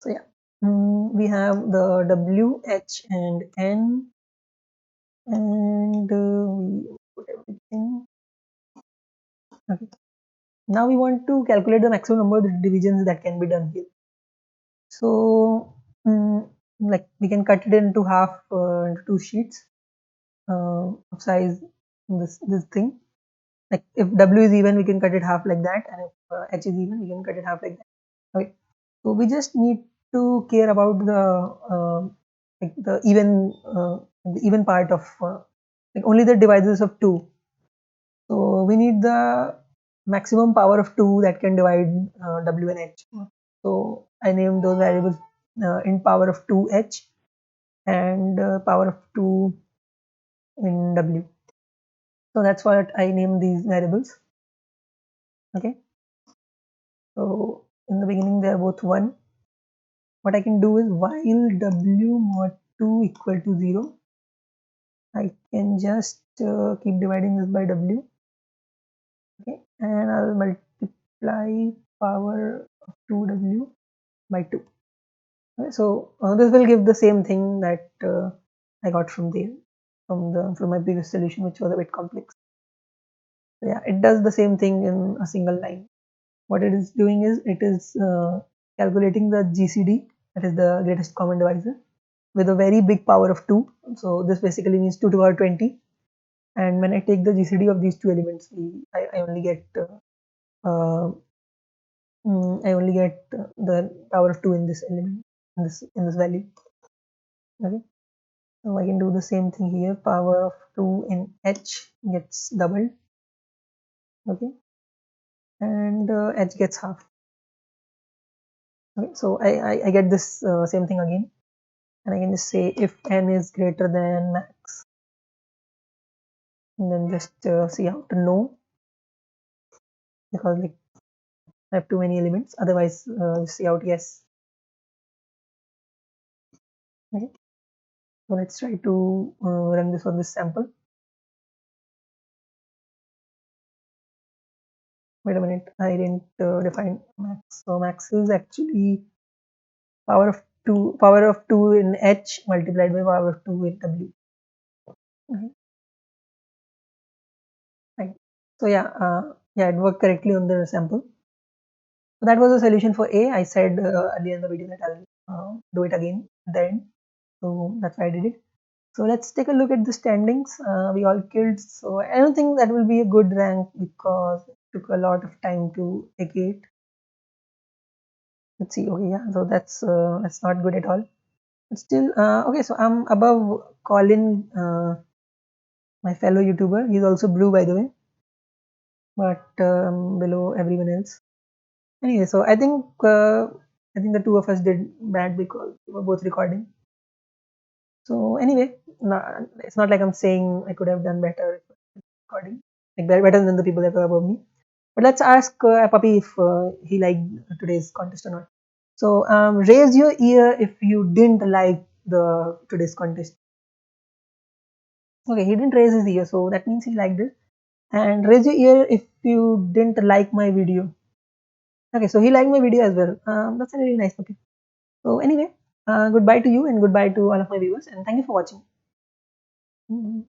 So yeah, we have the W, H, and N, and we put everything. Okay. Now we want to calculate the maximum number of divisions that can be done here. So, like we can cut it into half into 2 sheets of size. This thing. Like if W is even, we can cut it half like that, and if H is even, we can cut it half like that. Okay. So we just need to care about the like the even part of like only the divisors of 2. So we need the maximum power of 2 that can divide W and H. So I named those variables in power of 2H and power of 2 in W. So that's what I named these variables. Okay. So in the beginning they are both 1. What I can do is while W mod 2 equal to 0, I can just keep dividing this by W. Okay, and I'll multiply power of 2W by 2. Okay, so this will give the same thing that I got from there, from my previous solution, which was a bit complex. So yeah, it does the same thing in a single line. What it is doing is it is calculating the GCD, that is the greatest common divisor, with a very big power of 2. So this basically means 2 to the power 20. And when I take the GCD of these two elements, I only get uh, I only get the power of 2 in this element, in this value. Okay, so I can do the same thing here. Power of 2 in H gets doubled. Okay, and H gets half. Okay, so I get this same thing again, and I can just say if n is greater than max, and then just see how to know, because like I have too many elements. Otherwise, see out yes. Okay, so let's try to run this on this sample. Wait a minute, I didn't define max. So max is actually power of 2 in H multiplied by power of 2 in W. Okay. Right. So yeah, it worked correctly on the sample. So that was the solution for A. I said earlier in the video that I'll do it again then. So that's why I did it. So let's take a look at the standings. We all killed. So I don't think that will be a good rank because it took a lot of time to negate. Let's see. Okay, yeah. So that's not good at all. But still, okay. So I'm above Colin, my fellow YouTuber. He's also blue, by the way, but below everyone else. Anyway, so I think the two of us did bad because we were both recording. So anyway, it's not like I'm saying I could have done better recording, like better than the people that were above me. But let's ask Puppy if he liked today's contest or not. So raise your ear if you didn't like the today's contest. Okay, he didn't raise his ear, so that means he liked it. And raise your ear if you didn't like my video. Okay, so he liked my video as well. That's a really nice puppy. So anyway, goodbye to you and goodbye to all of my viewers, and thank you for watching. Mhm.